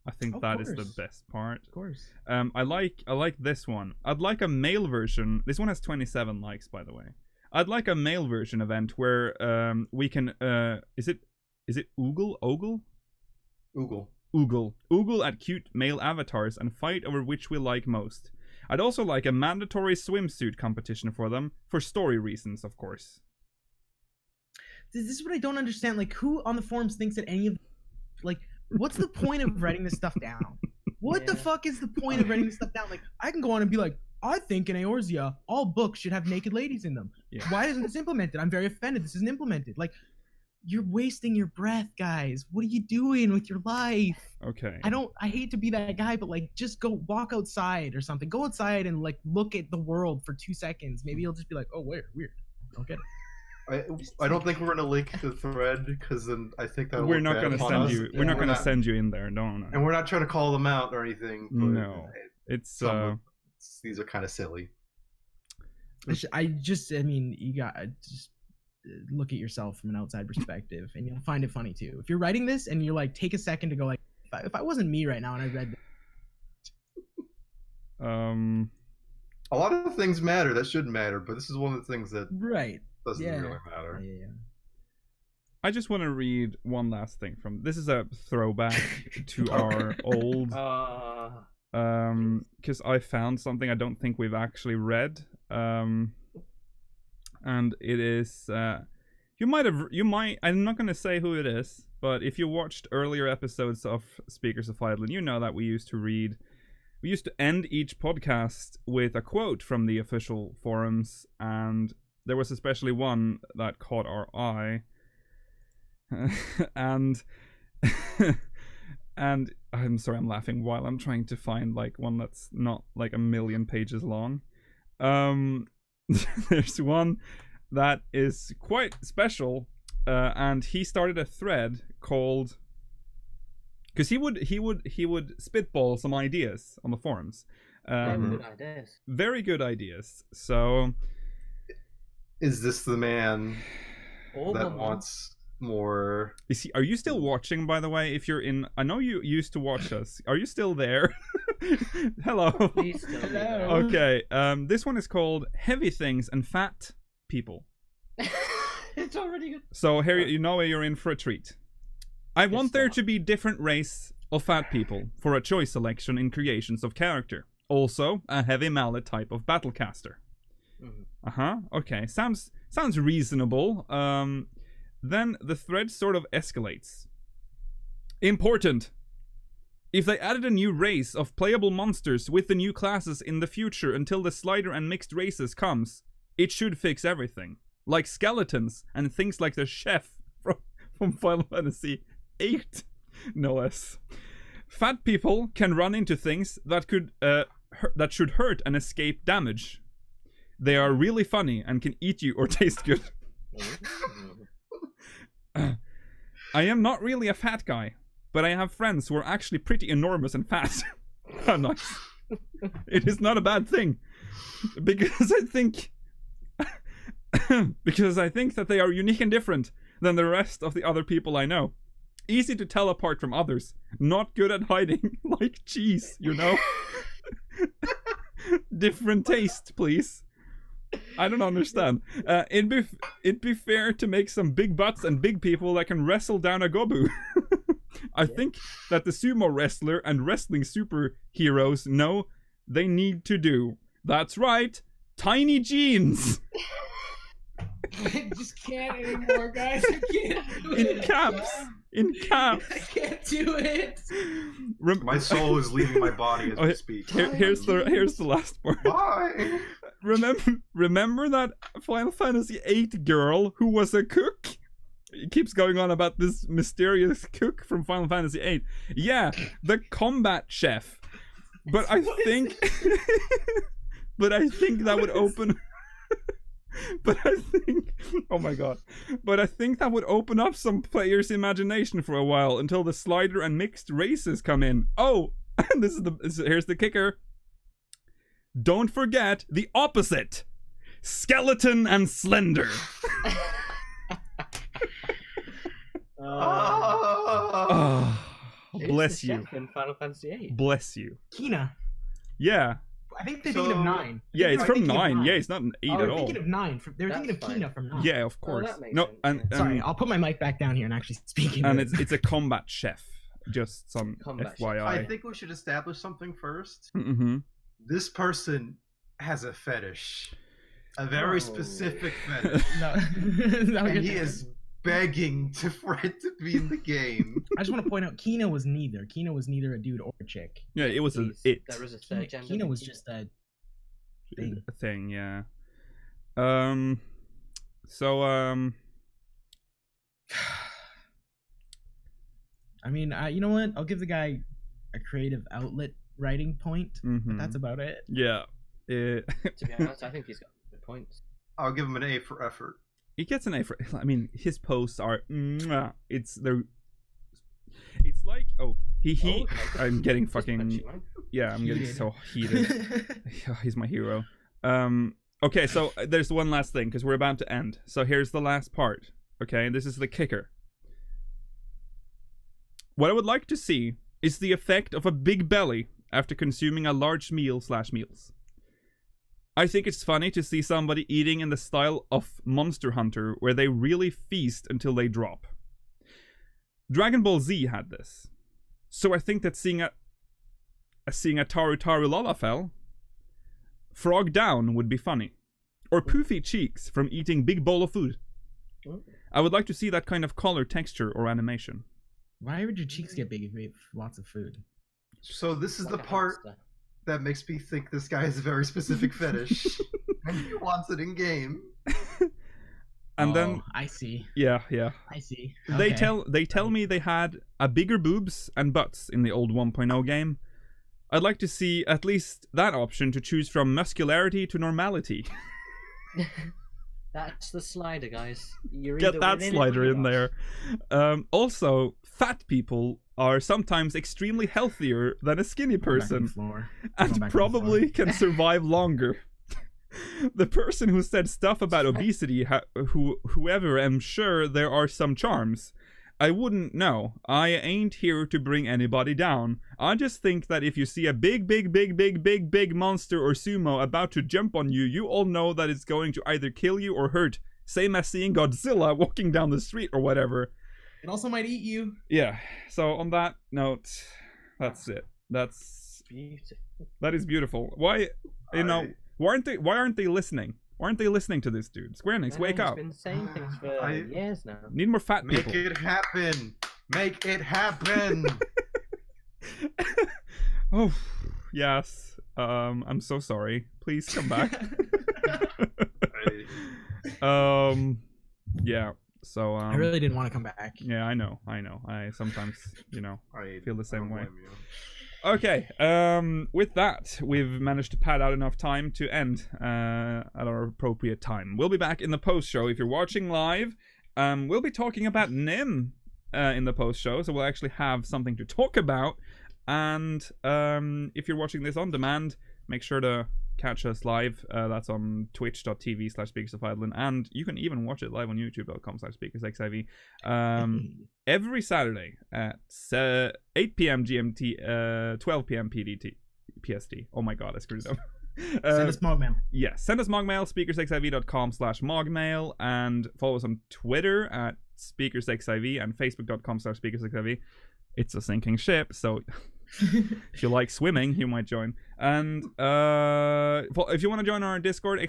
I think that is the best part. Of course. I like this one. I'd like a male version. This one has 27 likes, by the way. I'd like a male version event where we can is it Oogle at cute male avatars and fight over which we like most. I'd also like a mandatory swimsuit competition for them, for story reasons, of course. This is what I don't understand. Like, who on the forums thinks that any of, like, what's the point of writing this stuff down? What the fuck is the point of writing this stuff down? Like, I can go on and be like, I think in Eorzea, all books should have naked ladies in them. Yeah. Why isn't this implemented? I'm very offended this isn't implemented. Like, you're wasting your breath, guys. What are you doing with your life? Okay. I hate to be that guy, but like, just go walk outside or something. Go outside and like look at the world for 2 seconds. Maybe you'll just be like, oh, weird. Don't get it. I don't think we're gonna link the thread because then I think that we're not gonna send you. We're not gonna send you in there. No. And we're not trying to call them out or anything. But no, it's these are kind of silly. I mean, you got just look at yourself from an outside perspective, and you'll find it funny too. If you're writing this and you're like, take a second to go like, if I wasn't me right now and I read this. A lot of things matter that shouldn't matter, but this is one of the things that doesn't really matter. Yeah. I just want to read one last thing from this is a throwback to our old because I found something I don't think we've actually read, and it is you might I'm not going to say who it is, but if you watched earlier episodes of Speakers of Eidolon, you know that we used to end each podcast with a quote from the official forums, and there was especially one that caught our eye. and I'm sorry, I'm laughing while I'm trying to find like one that's not like a million pages long. There's one that is quite special, and he started a thread called, because he would spitball some ideas on the forums. Very good ideas. So, is this the man that wants more? Are you still watching, by the way? If you're in, I know you used to watch us. Are you still there? Hello. Hello. Okay. This one is called Heavy Things and Fat People. It's already good. So Harry, you know you're in for a treat. I want there to be different race of fat people for a choice selection in creations of character. Also, a heavy mallet type of battlecaster. Okay. Sounds reasonable. Then the thread sort of escalates. Important. If they added a new race of playable monsters with the new classes in the future until the slider and mixed races comes, it should fix everything. Like skeletons and things like the chef from Final Fantasy VIII, no less. Fat people can run into things that should hurt and escape damage. They are really funny and can eat you or taste good. I am not really a fat guy, but I have friends who are actually pretty enormous and fat. Nice. It is not a bad thing, because I think that they are unique and different than the rest of the other people I know. Easy to tell apart from others. Not good at hiding, like cheese, you know? Different taste, please. I don't understand. It'd be fair to make some big butts and big people that can wrestle down a gobu. I think that the sumo wrestler and wrestling superheroes know they need to do. That's right, tiny jeans. I just can't anymore, guys. I can't do it. In caps. I can't do it. My soul is leaving my body as we speak. Here's the last part. Bye. Remember that Final Fantasy VIII girl who was a cook? It keeps going on about this mysterious cook from Final Fantasy VIII. Yeah, the combat chef. But I think that would open. But I think, oh my god, but I think that would open up some players' imagination for a while until the slider and mixed races come in. Oh, and here's the kicker. Don't forget the opposite, skeleton and slender. Bless you. In Final Fantasy VIII. Bless you. Kina. Yeah. I think they're thinking of 9. Yeah, it's from 9. Yeah, it's not an 8 at all. They're thinking of 9. They're thinking of Kina from 9. Yeah, of course. No, and sorry, I'll put my mic back down here and actually speak. And it's a combat chef. Just some combat FYI. I think we should establish something first. Mm-hmm. This person has a fetish. A very specific fetish. And he is begging for it to be in the game. I just want to point out, Kina was neither. Kina was neither a dude or a chick. Yeah, it was There was a third gender. Kina was just a thing. A thing, yeah. I mean, you know what? I'll give the guy a creative outlet writing point, but that's about it. Yeah. To be honest, I think he's got good points. I'll give him an A for effort. He gets an A for. I mean, his posts are. It's like he. I'm getting fucking. Yeah, I'm getting so heated. He's my hero. Okay, so there's one last thing because we're about to end. So here's the last part. Okay, this is the kicker. What I would like to see is the effect of a big belly after consuming a large meal/meals. I think it's funny to see somebody eating in the style of Monster Hunter, where they really feast until they drop. Dragon Ball Z had this. So I think that seeing a Taru Taru Lalafell frog down would be funny. Or poofy cheeks from eating big bowl of food. I would like to see that kind of color, texture, or animation. Why would your cheeks get big if you ate lots of food? So this is the part that makes me think this guy has a very specific fetish. And he wants it in game. And then I see. Yeah. I see. They tell me they had a bigger boobs and butts in the old 1.0 game. I'd like to see at least that option to choose from muscularity to normality. That's the slider, guys. Get that slider in there. Also, fat people are sometimes extremely healthier than a skinny person, and probably can survive longer. The person who said stuff about obesity, whoever, I'm sure there are some charms. I wouldn't know. I ain't here to bring anybody down. I just think that if you see a big monster or sumo about to jump on you, you all know that it's going to either kill you or hurt. Same as seeing Godzilla walking down the street or whatever. It also might eat you. Yeah. So on that note, that's it. That's beautiful. That is beautiful. Why aren't they listening? Why aren't they listening to this dude? Square Enix, wake up. He's been saying things for years now. Need more fat people. Make it happen. Make it happen. Oh, yes. I'm so sorry. Please come back. Yeah. So I really didn't want to come back. Yeah, I know. I sometimes, I feel the same way. Okay, with that, we've managed to pad out enough time to end at our appropriate time. We'll be back in the post-show. If you're watching live, we'll be talking about Nim in the post-show, so we'll actually have something to talk about. And if you're watching this on demand, make sure to catch us live. That's on twitch.tv/SpeakersOfIreland, and you can even watch it live on youtube.com/SpeakersXIV. Every Saturday at 8 p.m. GMT, 12 p.m. PST. Oh my god, I screwed it up. Send us MogMail. Yes, send us MogMail, speakersxiv.com/MogMail, and follow us on Twitter at SpeakersXIV and Facebook.com/SpeakersXIV. It's a sinking ship, so if you like swimming, you might join. And if you want to join our Discord,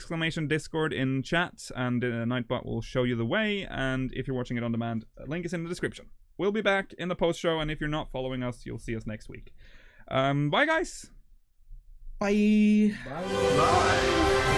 !Discord in chat, and Nightbot will show you the way. And if you're watching it on demand, link is in the description. We'll be back in the post-show, and if you're not following us, you'll see us next week. Bye, guys! Bye! Bye!